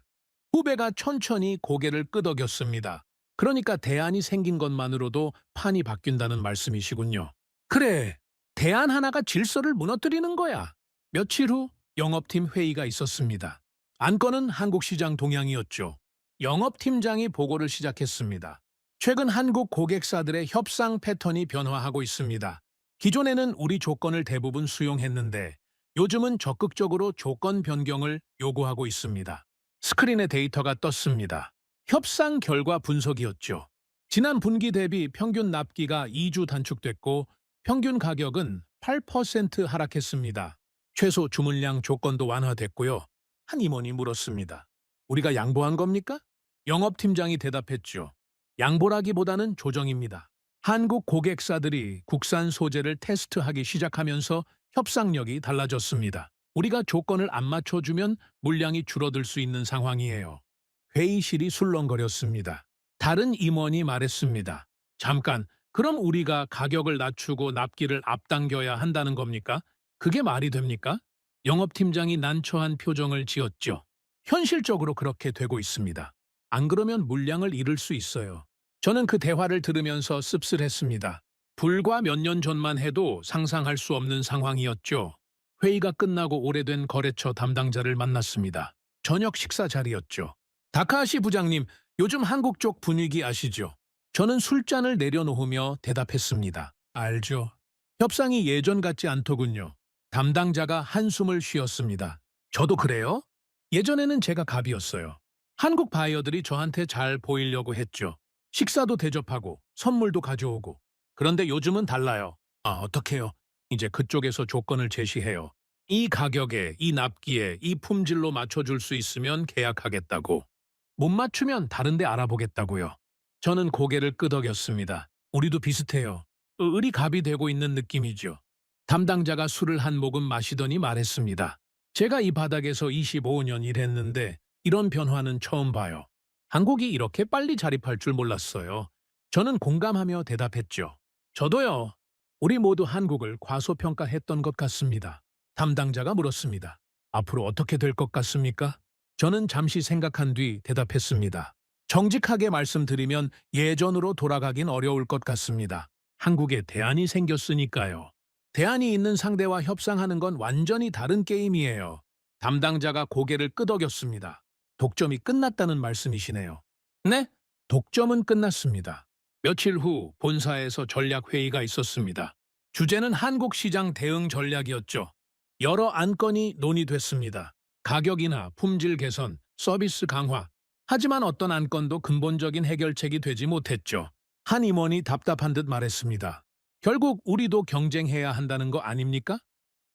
후배가 천천히 고개를 끄덕였습니다. 그러니까 대안이 생긴 것만으로도 판이 바뀐다는 말씀이시군요. 그래, 대안 하나가 질서를 무너뜨리는 거야. 며칠 후 영업팀 회의가 있었습니다. 안건은 한국 시장 동향이었죠. 영업팀장이 보고를 시작했습니다. 최근 한국 고객사들의 협상 패턴이 변화하고 있습니다. 기존에는 우리 조건을 대부분 수용했는데 요즘은 적극적으로 조건 변경을 요구하고 있습니다. 스크린에 데이터가 떴습니다. 협상 결과 분석이었죠. 지난 분기 대비 평균 납기가 2주 단축됐고 평균 가격은 8% 하락했습니다. 최소 주문량 조건도 완화됐고요. 한 임원이 물었습니다. 우리가 양보한 겁니까? 영업팀장이 대답했죠. 양보라기보다는 조정입니다. 한국 고객사들이 국산 소재를 테스트하기 시작하면서 협상력이 달라졌습니다. 우리가 조건을 안 맞춰주면 물량이 줄어들 수 있는 상황이에요. 회의실이 술렁거렸습니다. 다른 임원이 말했습니다. 잠깐, 그럼 우리가 가격을 낮추고 납기를 앞당겨야 한다는 겁니까? 그게 말이 됩니까? 영업팀장이 난처한 표정을 지었죠. 현실적으로 그렇게 되고 있습니다. 안 그러면 물량을 잃을 수 있어요. 저는 그 대화를 들으면서 씁쓸했습니다. 불과 몇 년 전만 해도 상상할 수 없는 상황이었죠. 회의가 끝나고 오래된 거래처 담당자를 만났습니다. 저녁 식사 자리였죠. 다카하시 부장님, 요즘 한국 쪽 분위기 아시죠? 저는 술잔을 내려놓으며 대답했습니다. 알죠. 협상이 예전 같지 않더군요. 담당자가 한숨을 쉬었습니다. 저도 그래요? 예전에는 제가 갑이었어요. 한국 바이어들이 저한테 잘 보이려고 했죠. 식사도 대접하고 선물도 가져오고. 그런데 요즘은 달라요. 어떡해요? 이제 그쪽에서 조건을 제시해요. 이 가격에, 이 납기에, 이 품질로 맞춰줄 수 있으면 계약하겠다고. 못 맞추면 다른 데 알아보겠다고요. 저는 고개를 끄덕였습니다. 우리도 비슷해요. 을이 갑이 되고 있는 느낌이죠. 담당자가 술을 한 모금 마시더니 말했습니다. 제가 이 바닥에서 25년 일했는데 이런 변화는 처음 봐요. 한국이 이렇게 빨리 자립할 줄 몰랐어요. 저는 공감하며 대답했죠. 저도요. 우리 모두 한국을 과소평가했던 것 같습니다. 담당자가 물었습니다. 앞으로 어떻게 될 것 같습니까? 저는 잠시 생각한 뒤 대답했습니다. 정직하게 말씀드리면 예전으로 돌아가긴 어려울 것 같습니다. 한국에 대안이 생겼으니까요. 대안이 있는 상대와 협상하는 건 완전히 다른 게임이에요. 담당자가 고개를 끄덕였습니다. 독점이 끝났다는 말씀이시네요. 네, 독점은 끝났습니다. 며칠 후 본사에서 전략회의가 있었습니다. 주제는 한국 시장 대응 전략이었죠. 여러 안건이 논의됐습니다. 가격이나 품질 개선, 서비스 강화. 하지만 어떤 안건도 근본적인 해결책이 되지 못했죠. 한 임원이 답답한 듯 말했습니다. 결국 우리도 경쟁해야 한다는 거 아닙니까?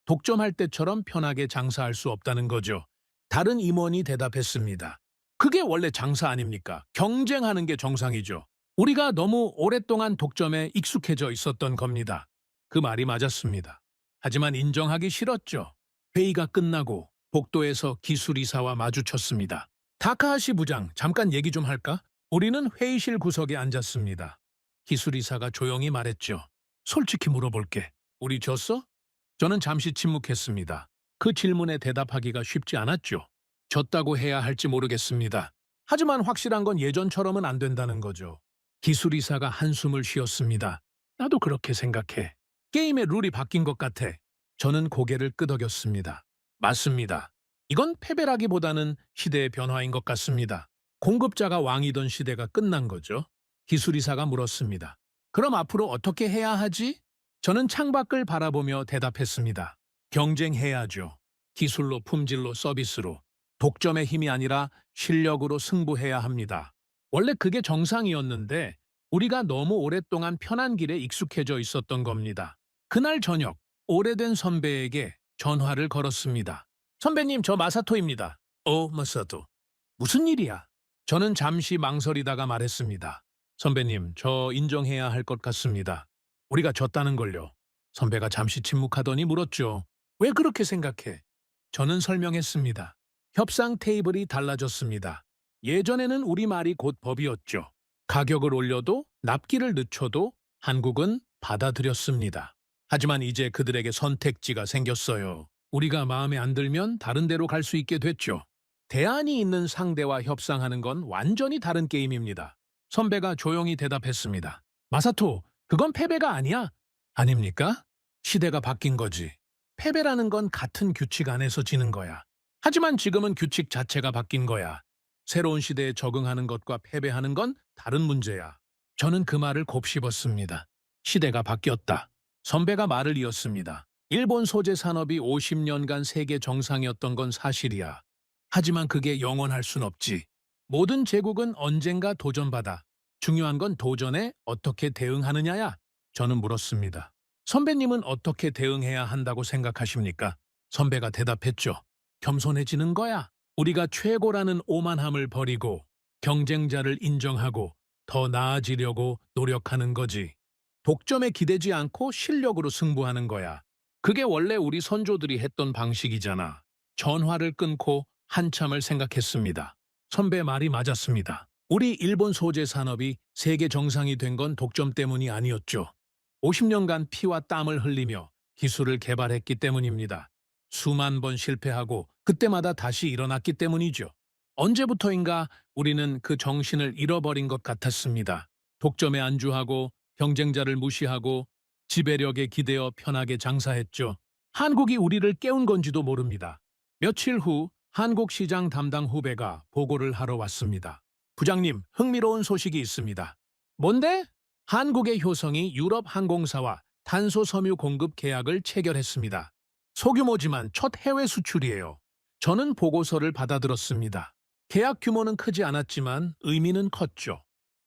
독점할 때처럼 편하게 장사할 수 없다는 거죠. 다른 임원이 대답했습니다. 그게 원래 장사 아닙니까? 경쟁하는 게 정상이죠. 우리가 너무 오랫동안 독점에 익숙해져 있었던 겁니다. 그 말이 맞았습니다. 하지만 인정하기 싫었죠. 회의가 끝나고 복도에서 기술이사와 마주쳤습니다. 다카하시 부장, 잠깐 얘기 좀 할까? 우리는 회의실 구석에 앉았습니다. 기술이사가 조용히 말했죠. 솔직히 물어볼게. 우리 졌어? 저는 잠시 침묵했습니다. 그 질문에 대답하기가 쉽지 않았죠. 졌다고 해야 할지 모르겠습니다. 하지만 확실한 건 예전처럼은 안 된다는 거죠. 기술이사가 한숨을 쉬었습니다. 나도 그렇게 생각해. 게임의 룰이 바뀐 것 같아. 저는 고개를 끄덕였습니다. 맞습니다. 이건 패배라기보다는 시대의 변화인 것 같습니다. 공급자가 왕이던 시대가 끝난 거죠. 기술이사가 물었습니다. 그럼 앞으로 어떻게 해야 하지? 저는 창밖을 바라보며 대답했습니다. 경쟁해야죠. 기술로, 품질로, 서비스로. 독점의 힘이 아니라 실력으로 승부해야 합니다. 원래 그게 정상이었는데 우리가 너무 오랫동안 편한 길에 익숙해져 있었던 겁니다. 그날 저녁, 오래된 선배에게 전화를 걸었습니다. 선배님, 저 마사토입니다. 마사토. 무슨 일이야? 저는 잠시 망설이다가 말했습니다. 선배님, 저 인정해야 할 것 같습니다. 우리가 졌다는 걸요. 선배가 잠시 침묵하더니 물었죠. 왜 그렇게 생각해? 저는 설명했습니다. 협상 테이블이 달라졌습니다. 예전에는 우리말이 곧 법이었죠. 가격을 올려도 납기를 늦춰도 한국은 받아들였습니다. 하지만 이제 그들에게 선택지가 생겼어요. 우리가 마음에 안 들면 다른 데로 갈 수 있게 됐죠. 대안이 있는 상대와 협상하는 건 완전히 다른 게임입니다. 선배가 조용히 대답했습니다. 마사토, 그건 패배가 아니야. 아닙니까? 시대가 바뀐 거지. 패배라는 건 같은 규칙 안에서 지는 거야. 하지만 지금은 규칙 자체가 바뀐 거야. 새로운 시대에 적응하는 것과 패배하는 건 다른 문제야. 저는 그 말을 곱씹었습니다. 시대가 바뀌었다. 선배가 말을 이었습니다. 일본 소재 산업이 50년간 세계 정상이었던 건 사실이야. 하지만 그게 영원할 순 없지. 모든 제국은 언젠가 도전받아. 중요한 건 도전에 어떻게 대응하느냐야. 저는 물었습니다. 선배님은 어떻게 대응해야 한다고 생각하십니까? 선배가 대답했죠. 겸손해지는 거야. 우리가 최고라는 오만함을 버리고 경쟁자를 인정하고 더 나아지려고 노력하는 거지. 독점에 기대지 않고 실력으로 승부하는 거야. 그게 원래 우리 선조들이 했던 방식이잖아. 전화를 끊고 한참을 생각했습니다. 선배 말이 맞았습니다. 우리 일본 소재 산업이 세계 정상이 된 건 독점 때문이 아니었죠. 50년간 피와 땀을 흘리며 기술을 개발했기 때문입니다. 수만 번 실패하고 그때마다 다시 일어났기 때문이죠. 언제부터인가 우리는 그 정신을 잃어버린 것 같았습니다. 독점에 안주하고 경쟁자를 무시하고 지배력에 기대어 편하게 장사했죠. 한국이 우리를 깨운 건지도 모릅니다. 며칠 후 한국 시장 담당 후배가 보고를 하러 왔습니다. 부장님, 흥미로운 소식이 있습니다. 뭔데? 한국의 효성이 유럽 항공사와 탄소 섬유 공급 계약을 체결했습니다. 소규모지만 첫 해외 수출이에요. 저는 보고서를 받아들었습니다. 계약 규모는 크지 않았지만 의미는 컸죠.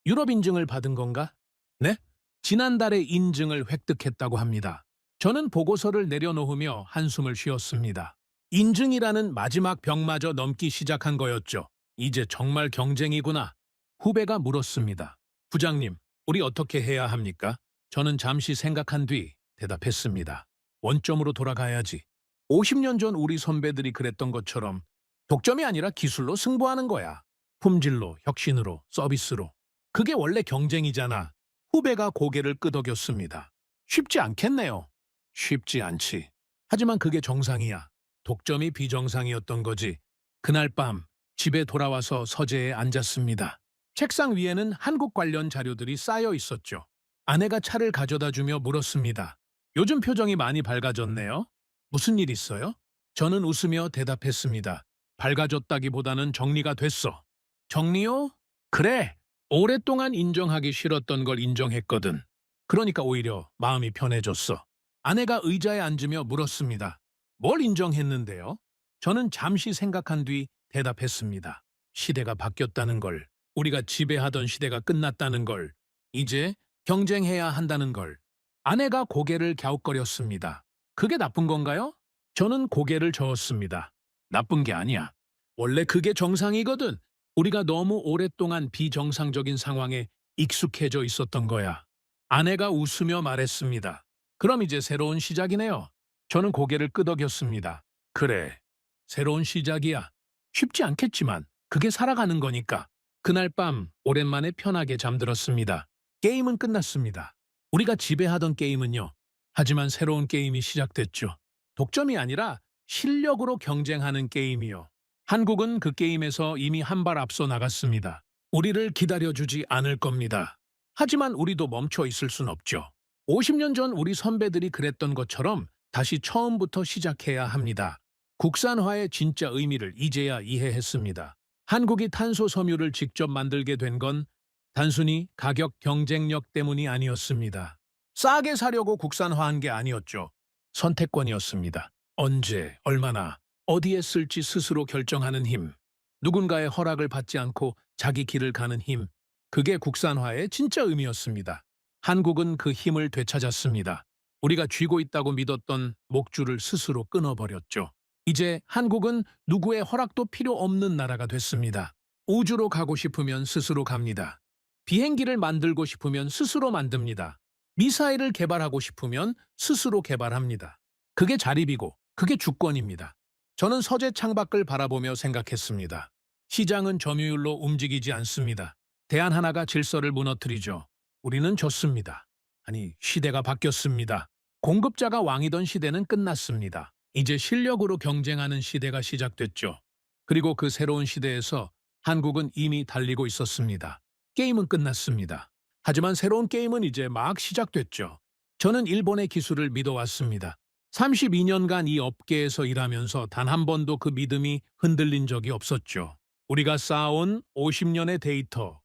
유럽 인증을 받은 건가? 네? 지난달에 인증을 획득했다고 합니다. 저는 보고서를 내려놓으며 한숨을 쉬었습니다. 인증이라는 마지막 벽마저 넘기 시작한 거였죠. 이제 정말 경쟁이구나. 후배가 물었습니다. 부장님, 우리 어떻게 해야 합니까? 저는 잠시 생각한 뒤 대답했습니다. 원점으로 돌아가야지. 50년 전 우리 선배들이 그랬던 것처럼 독점이 아니라 기술로 승부하는 거야. 품질로, 혁신으로, 서비스로. 그게 원래 경쟁이잖아. 후배가 고개를 끄덕였습니다. 쉽지 않겠네요. 쉽지 않지. 하지만 그게 정상이야. 독점이 비정상이었던 거지. 그날 밤 집에 돌아와서 서재에 앉았습니다. 책상 위에는 한국 관련 자료들이 쌓여 있었죠. 아내가 차를 가져다 주며 물었습니다. 요즘 표정이 많이 밝아졌네요. 무슨 일 있어요? 저는 웃으며 대답했습니다. 밝아졌다기보다는 정리가 됐어. 정리요? 그래. 오랫동안 인정하기 싫었던 걸 인정했거든. 그러니까 오히려 마음이 편해졌어. 아내가 의자에 앉으며 물었습니다. 뭘 인정했는데요? 저는 잠시 생각한 뒤 대답했습니다. 시대가 바뀌었다는 걸, 우리가 지배하던 시대가 끝났다는 걸, 이제 경쟁해야 한다는 걸. 아내가 고개를 갸웃거렸습니다. 그게 나쁜 건가요? 저는 고개를 저었습니다. 나쁜 게 아니야. 원래 그게 정상이거든. 우리가 너무 오랫동안 비정상적인 상황에 익숙해져 있었던 거야. 아내가 웃으며 말했습니다. 그럼 이제 새로운 시작이네요. 저는 고개를 끄덕였습니다. 그래, 새로운 시작이야. 쉽지 않겠지만 그게 살아가는 거니까. 그날 밤 오랜만에 편하게 잠들었습니다. 게임은 끝났습니다. 우리가 지배하던 게임은요. 하지만 새로운 게임이 시작됐죠. 독점이 아니라 실력으로 경쟁하는 게임이요. 한국은 그 게임에서 이미 한 발 앞서 나갔습니다. 우리를 기다려주지 않을 겁니다. 하지만 우리도 멈춰 있을 순 없죠. 50년 전 우리 선배들이 그랬던 것처럼 다시 처음부터 시작해야 합니다. 국산화의 진짜 의미를 이제야 이해했습니다. 한국이 탄소 섬유를 직접 만들게 된 건 단순히 가격 경쟁력 때문이 아니었습니다. 싸게 사려고 국산화한 게 아니었죠. 선택권이었습니다. 언제, 얼마나, 어디에 쓸지 스스로 결정하는 힘. 누군가의 허락을 받지 않고 자기 길을 가는 힘. 그게 국산화의 진짜 의미였습니다. 한국은 그 힘을 되찾았습니다. 우리가 쥐고 있다고 믿었던 목줄을 스스로 끊어버렸죠. 이제 한국은 누구의 허락도 필요 없는 나라가 됐습니다. 우주로 가고 싶으면 스스로 갑니다. 비행기를 만들고 싶으면 스스로 만듭니다. 미사일을 개발하고 싶으면 스스로 개발합니다. 그게 자립이고 그게 주권입니다. 저는 서재 창밖을 바라보며 생각했습니다. 시장은 점유율로 움직이지 않습니다. 대안 하나가 질서를 무너뜨리죠. 우리는 졌습니다. 아니, 시대가 바뀌었습니다. 공급자가 왕이던 시대는 끝났습니다. 이제 실력으로 경쟁하는 시대가 시작됐죠. 그리고 그 새로운 시대에서 한국은 이미 달리고 있었습니다. 게임은 끝났습니다. 하지만 새로운 게임은 이제 막 시작됐죠. 저는 일본의 기술을 믿어왔습니다. 32년간 이 업계에서 일하면서 단 한 번도 그 믿음이 흔들린 적이 없었죠. 우리가 쌓아온 50년의 데이터,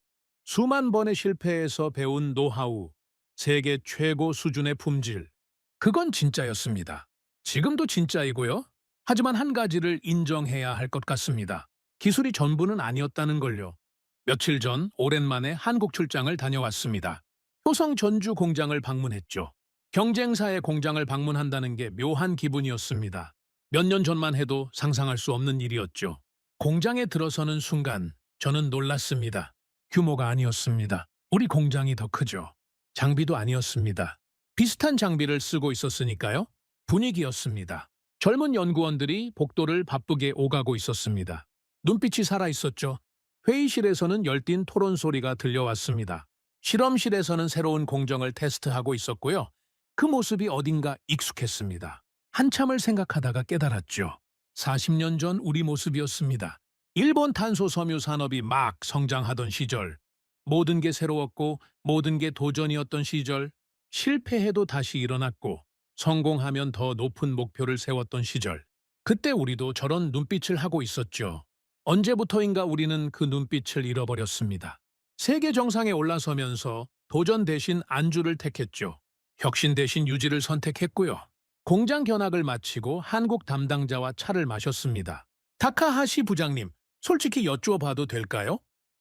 수만 번의 실패에서 배운 노하우, 세계 최고 수준의 품질, 그건 진짜였습니다. 지금도 진짜이고요. 하지만 한 가지를 인정해야 할 것 같습니다. 기술이 전부는 아니었다는 걸요. 며칠 전 오랜만에 한국 출장을 다녀왔습니다. 효성 전주 공장을 방문했죠. 경쟁사의 공장을 방문한다는 게 묘한 기분이었습니다. 몇 년 전만 해도 상상할 수 없는 일이었죠. 공장에 들어서는 순간 저는 놀랐습니다. 규모가 아니었습니다. 우리 공장이 더 크죠. 장비도 아니었습니다. 비슷한 장비를 쓰고 있었으니까요. 분위기였습니다. 젊은 연구원들이 복도를 바쁘게 오가고 있었습니다. 눈빛이 살아있었죠. 회의실에서는 열띤 토론 소리가 들려왔습니다. 실험실에서는 새로운 공정을 테스트하고 있었고요. 그 모습이 어딘가 익숙했습니다. 한참을 생각하다가 깨달았죠. 40년 전 우리 모습이었습니다. 일본 탄소 섬유 산업이 막 성장하던 시절, 모든 게 새로웠고 모든 게 도전이었던 시절, 실패해도 다시 일어났고 성공하면 더 높은 목표를 세웠던 시절. 그때 우리도 저런 눈빛을 하고 있었죠. 언제부터인가 우리는 그 눈빛을 잃어버렸습니다. 세계 정상에 올라서면서 도전 대신 안주를 택했죠. 혁신 대신 유지를 선택했고요. 공장 견학을 마치고 한국 담당자와 차를 마셨습니다. 타카하시 부장님, 솔직히 여쭈어봐도 될까요?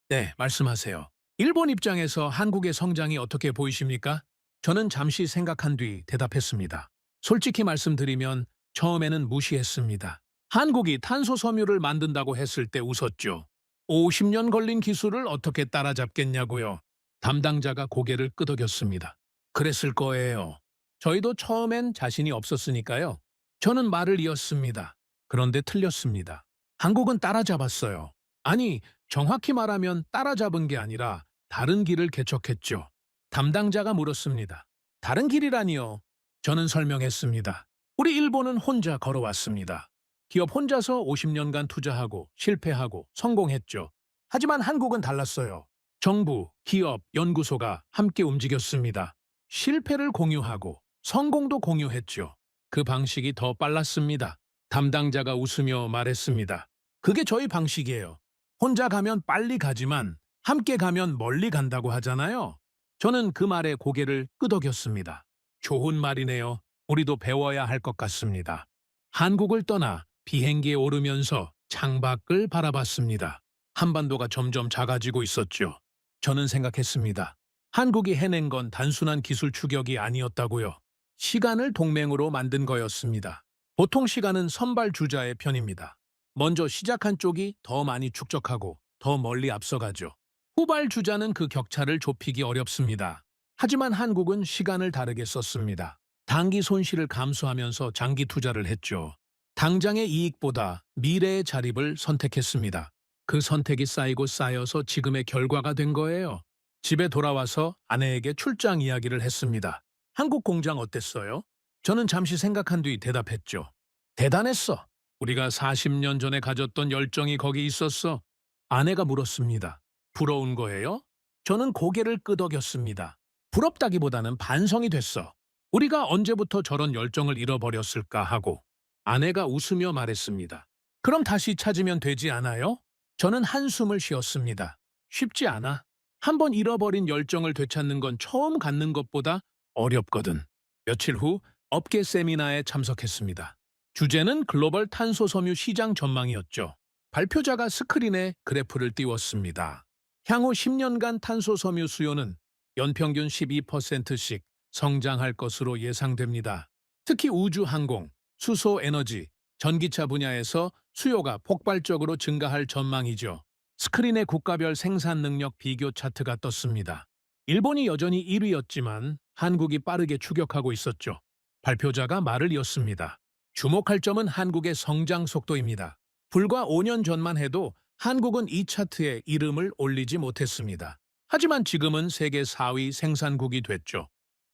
네, 말씀하세요. 일본 입장에서 한국의 성장이 어떻게 보이십니까? 저는 잠시 생각한 뒤 대답했습니다. 솔직히 말씀드리면 처음에는 무시했습니다. 한국이 탄소 섬유를 만든다고 했을 때 웃었죠. 50년 걸린 기술을 어떻게 따라잡겠냐고요. 담당자가 고개를 끄덕였습니다. 그랬을 거예요. 저희도 처음엔 자신이 없었으니까요. 저는 말을 이었습니다. 그런데 틀렸습니다. 한국은 따라잡았어요. 아니, 정확히 말하면 따라잡은 게 아니라 다른 길을 개척했죠. 담당자가 물었습니다. 다른 길이라니요? 저는 설명했습니다. 우리 일본은 혼자 걸어왔습니다. 기업 혼자서 50년간 투자하고 실패하고 성공했죠. 하지만 한국은 달랐어요. 정부, 기업, 연구소가 함께 움직였습니다. 실패를 공유하고 성공도 공유했죠. 그 방식이 더 빨랐습니다. 담당자가 웃으며 말했습니다. 그게 저희 방식이에요. 혼자 가면 빨리 가지만 함께 가면 멀리 간다고 하잖아요. 저는 그 말에 고개를 끄덕였습니다. 좋은 말이네요. 우리도 배워야 할 것 같습니다. 한국을 떠나 비행기에 오르면서 창밖을 바라봤습니다. 한반도가 점점 작아지고 있었죠. 저는 생각했습니다. 한국이 해낸 건 단순한 기술 추격이 아니었다고요. 시간을 동맹으로 만든 거였습니다. 보통 시간은 선발 주자의 편입니다. 먼저 시작한 쪽이 더 많이 축적하고 더 멀리 앞서가죠. 후발 주자는 그 격차를 좁히기 어렵습니다. 하지만 한국은 시간을 다르게 썼습니다. 단기 손실을 감수하면서 장기 투자를 했죠. 당장의 이익보다 미래의 자립을 선택했습니다. 그 선택이 쌓이고 쌓여서 지금의 결과가 된 거예요. 집에 돌아와서 아내에게 출장 이야기를 했습니다. 한국 공장 어땠어요? 저는 잠시 생각한 뒤 대답했죠. 대단했어. 우리가 40년 전에 가졌던 열정이 거기 있었어. 아내가 물었습니다. 부러운 거예요? 저는 고개를 끄덕였습니다. 부럽다기보다는 반성이 됐어. 우리가 언제부터 저런 열정을 잃어버렸을까 하고. 아내가 웃으며 말했습니다. 그럼 다시 찾으면 되지 않아요? 저는 한숨을 쉬었습니다. 쉽지 않아. 한번 잃어버린 열정을 되찾는 건 처음 갖는 것보다 어렵거든. 며칠 후 업계 세미나에 참석했습니다. 주제는 글로벌 탄소 섬유 시장 전망이었죠. 발표자가 스크린에 그래프를 띄웠습니다. 향후 10년간 탄소 섬유 수요는 연평균 12%씩 성장할 것으로 예상됩니다. 특히 우주 항공, 수소 에너지, 전기차 분야에서 수요가 폭발적으로 증가할 전망이죠. 스크린에 국가별 생산 능력 비교 차트가 떴습니다. 일본이 여전히 1위였지만 한국이 빠르게 추격하고 있었죠. 발표자가 말을 이었습니다. 주목할 점은 한국의 성장 속도입니다. 불과 5년 전만 해도 한국은 이 차트에 이름을 올리지 못했습니다. 하지만 지금은 세계 4위 생산국이 됐죠.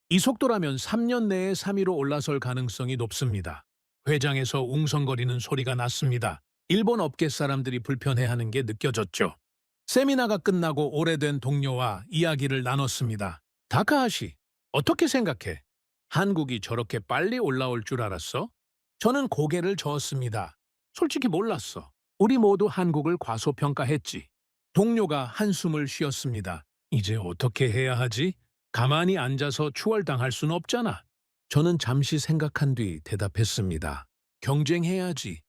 이 속도라면 3년 내에 3위로 올라설 가능성이 높습니다. 회장에서 웅성거리는 소리가 났습니다. 일본 업계 사람들이 불편해하는 게 느껴졌죠. 세미나가 끝나고 오래된 동료와 이야기를 나눴습니다. 다카하시, 어떻게 생각해? 한국이 저렇게 빨리 올라올 줄 알았어? 저는 고개를 저었습니다. 솔직히 몰랐어. 우리 모두 한국을 과소평가했지. 동료가 한숨을 쉬었습니다. 이제 어떻게 해야 하지? 가만히 앉아서 추월당할 순 없잖아. 저는 잠시 생각한 뒤 대답했습니다. 경쟁해야지.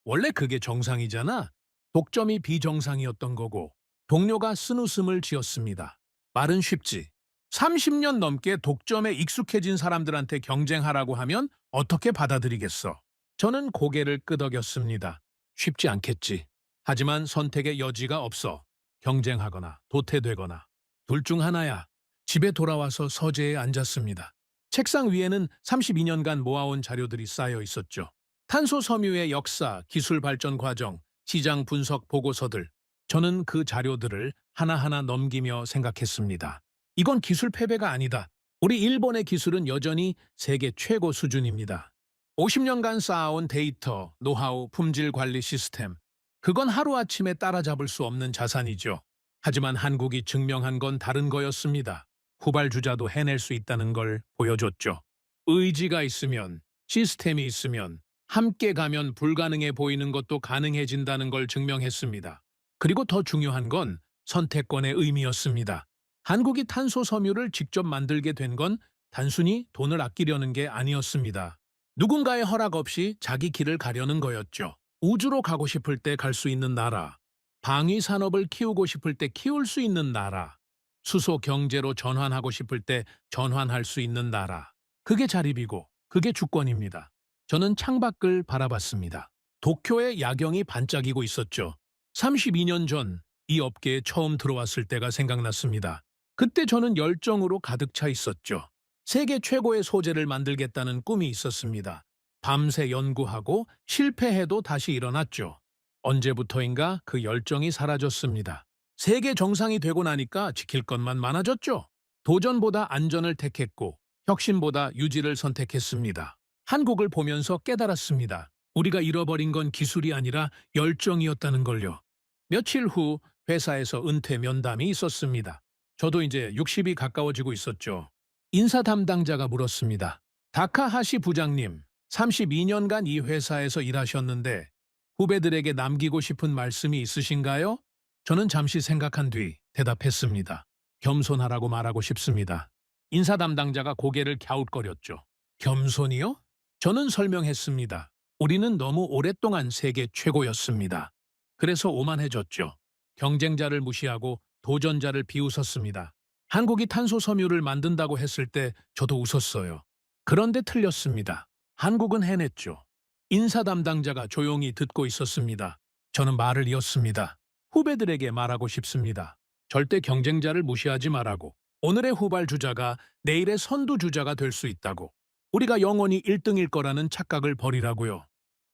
원래 그게 정상이잖아. 독점이 비정상이었던 거고. 동료가 쓴웃음을 지었습니다. 말은 쉽지. 30년 넘게 독점에 익숙해진 사람들한테 경쟁하라고 하면 어떻게 받아들이겠어? 저는 고개를 끄덕였습니다. 쉽지 않겠지. 하지만 선택의 여지가 없어. 경쟁하거나 도태되거나. 둘 중 하나야. 집에 돌아와서 서재에 앉았습니다. 책상 위에는 32년간 모아온 자료들이 쌓여 있었죠. 탄소 섬유의 역사, 기술 발전 과정, 시장 분석 보고서들. 저는 그 자료들을 하나하나 넘기며 생각했습니다. 이건 기술 패배가 아니다. 우리 일본의 기술은 여전히 세계 최고 수준입니다. 50년간 쌓아온 데이터, 노하우, 품질 관리 시스템. 그건 하루아침에 따라잡을 수 없는 자산이죠. 하지만 한국이 증명한 건 다른 거였습니다. 후발주자도 해낼 수 있다는 걸 보여줬죠. 의지가 있으면, 시스템이 있으면, 함께 가면 불가능해 보이는 것도 가능해진다는 걸 증명했습니다. 그리고 더 중요한 건 선택권의 의미였습니다. 한국이 탄소 섬유를 직접 만들게 된 건 단순히 돈을 아끼려는 게 아니었습니다. 누군가의 허락 없이 자기 길을 가려는 거였죠. 우주로 가고 싶을 때 갈 수 있는 나라, 방위 산업을 키우고 싶을 때 키울 수 있는 나라, 수소 경제로 전환하고 싶을 때 전환할 수 있는 나라. 그게 자립이고 그게 주권입니다. 저는 창밖을 바라봤습니다. 도쿄의 야경이 반짝이고 있었죠. 32년 전 이 업계에 처음 들어왔을 때가 생각났습니다. 그때 저는 열정으로 가득 차 있었죠. 세계 최고의 소재를 만들겠다는 꿈이 있었습니다. 밤새 연구하고 실패해도 다시 일어났죠. 언제부터인가 그 열정이 사라졌습니다. 세계 정상이 되고 나니까 지킬 것만 많아졌죠. 도전보다 안전을 택했고 혁신보다 유지를 선택했습니다. 한국을 보면서 깨달았습니다. 우리가 잃어버린 건 기술이 아니라 열정이었다는 걸요. 며칠 후 회사에서 은퇴 면담이 있었습니다. 저도 이제 60이 가까워지고 있었죠. 인사 담당자가 물었습니다. 다카하시 부장님, 32년간 이 회사에서 일하셨는데 후배들에게 남기고 싶은 말씀이 있으신가요? 저는 잠시 생각한 뒤 대답했습니다. 겸손하라고 말하고 싶습니다. 인사 담당자가 고개를 갸웃거렸죠. 겸손이요? 저는 설명했습니다. 우리는 너무 오랫동안 세계 최고였습니다. 그래서 오만해졌죠. 경쟁자를 무시하고 도전자를 비웃었습니다. 한국이 탄소 섬유를 만든다고 했을 때 저도 웃었어요. 그런데 틀렸습니다. 한국은 해냈죠. 인사 담당자가 조용히 듣고 있었습니다. 저는 말을 이었습니다. 후배들에게 말하고 싶습니다. 절대 경쟁자를 무시하지 말라고. 오늘의 후발주자가 내일의 선두주자가 될 수 있다고. 우리가 영원히 1등일 거라는 착각을 버리라고요.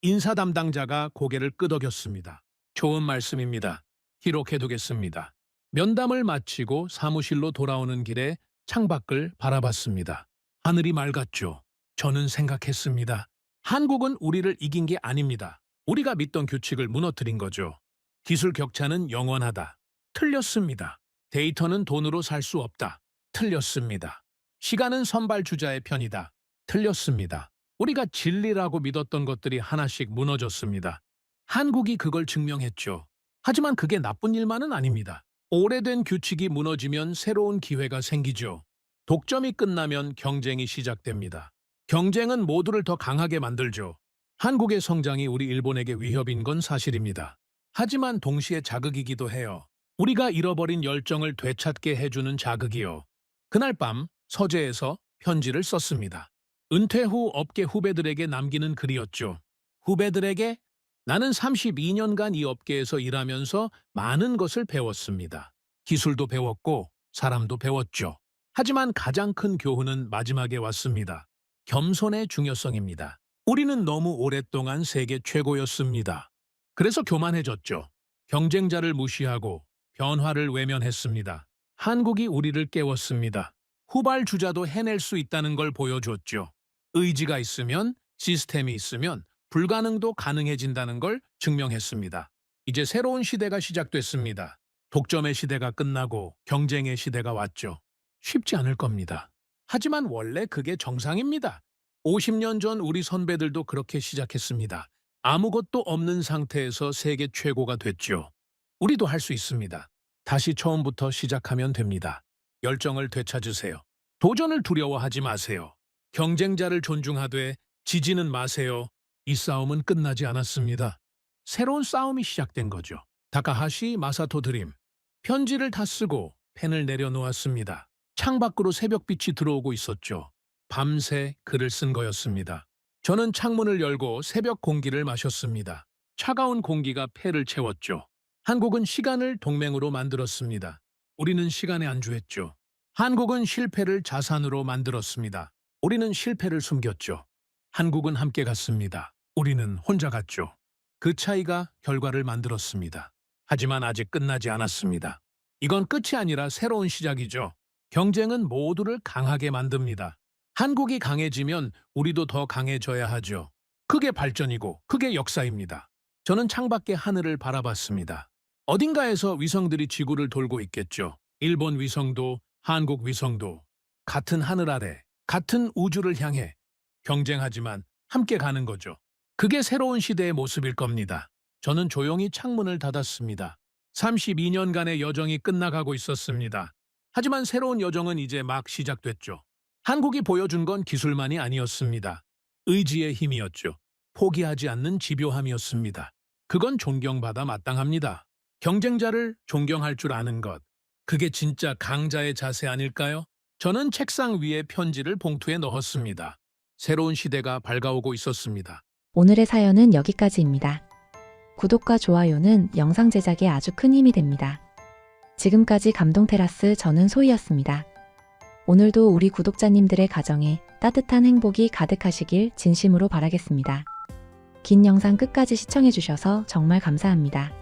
인사 담당자가 고개를 끄덕였습니다. 좋은 말씀입니다. 기록해두겠습니다. 면담을 마치고 사무실로 돌아오는 길에 창밖을 바라봤습니다. 하늘이 맑았죠. 저는 생각했습니다. 한국은 우리를 이긴 게 아닙니다. 우리가 믿던 규칙을 무너뜨린 거죠. 기술 격차는 영원하다. 틀렸습니다. 데이터는 돈으로 살 수 없다. 틀렸습니다. 시간은 선발주자의 편이다. 틀렸습니다. 우리가 진리라고 믿었던 것들이 하나씩 무너졌습니다. 한국이 그걸 증명했죠. 하지만 그게 나쁜 일만은 아닙니다. 오래된 규칙이 무너지면 새로운 기회가 생기죠. 독점이 끝나면 경쟁이 시작됩니다. 경쟁은 모두를 더 강하게 만들죠. 한국의 성장이 우리 일본에게 위협인 건 사실입니다. 하지만 동시에 자극이기도 해요. 우리가 잃어버린 열정을 되찾게 해주는 자극이요. 그날 밤 서재에서 편지를 썼습니다. 은퇴 후 업계 후배들에게 남기는 글이었죠. 후배들에게 나는 32년간 이 업계에서 일하면서 많은 것을 배웠습니다. 기술도 배웠고 사람도 배웠죠. 하지만 가장 큰 교훈은 마지막에 왔습니다. 겸손의 중요성입니다. 우리는 너무 오랫동안 세계 최고였습니다. 그래서 교만해졌죠. 경쟁자를 무시하고 변화를 외면했습니다. 한국이 우리를 깨웠습니다. 후발주자도 해낼 수 있다는 걸 보여줬죠. 의지가 있으면, 시스템이 있으면 불가능도 가능해진다는 걸 증명했습니다. 이제 새로운 시대가 시작됐습니다. 독점의 시대가 끝나고 경쟁의 시대가 왔죠. 쉽지 않을 겁니다. 하지만 원래 그게 정상입니다. 50년 전 우리 선배들도 그렇게 시작했습니다. 아무것도 없는 상태에서 세계 최고가 됐죠. 우리도 할 수 있습니다. 다시 처음부터 시작하면 됩니다. 열정을 되찾으세요. 도전을 두려워하지 마세요. 경쟁자를 존중하되 지지는 마세요. 이 싸움은 끝나지 않았습니다. 새로운 싸움이 시작된 거죠. 다카하시 마사토 드림. 편지를 다 쓰고 펜을 내려놓았습니다. 창밖으로 새벽빛이 들어오고 있었죠. 밤새 글을 쓴 거였습니다. 저는 창문을 열고 새벽 공기를 마셨습니다. 차가운 공기가 폐를 채웠죠. 한국은 시간을 동맹으로 만들었습니다. 우리는 시간에 안주했죠. 한국은 실패를 자산으로 만들었습니다. 우리는 실패를 숨겼죠. 한국은 함께 갔습니다. 우리는 혼자 갔죠. 그 차이가 결과를 만들었습니다. 하지만 아직 끝나지 않았습니다. 이건 끝이 아니라 새로운 시작이죠. 경쟁은 모두를 강하게 만듭니다. 한국이 강해지면 우리도 더 강해져야 하죠. 그게 발전이고 그게 역사입니다. 저는 창밖의 하늘을 바라봤습니다. 어딘가에서 위성들이 지구를 돌고 있겠죠. 일본 위성도 한국 위성도 같은 하늘 아래, 같은 우주를 향해 경쟁하지만 함께 가는 거죠. 그게 새로운 시대의 모습일 겁니다. 저는 조용히 창문을 닫았습니다. 32년간의 여정이 끝나가고 있었습니다. 하지만 새로운 여정은 이제 막 시작됐죠. 한국이 보여준 건 기술만이 아니었습니다. 의지의 힘이었죠. 포기하지 않는 집요함이었습니다. 그건 존경받아 마땅합니다. 경쟁자를 존경할 줄 아는 것. 그게 진짜 강자의 자세 아닐까요? 저는 책상 위에 편지를 봉투에 넣었습니다. 새로운 시대가 밝아오고 있었습니다. 오늘의 사연은 여기까지입니다. 구독과 좋아요는 영상 제작에 아주 큰 힘이 됩니다. 지금까지 감동테라스 저는 소희였습니다. 오늘도 우리 구독자님들의 가정에 따뜻한 행복이 가득하시길 진심으로 바라겠습니다. 긴 영상 끝까지 시청해주셔서 정말 감사합니다.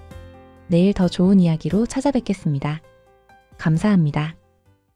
내일 더 좋은 이야기로 찾아뵙겠습니다. 감사합니다.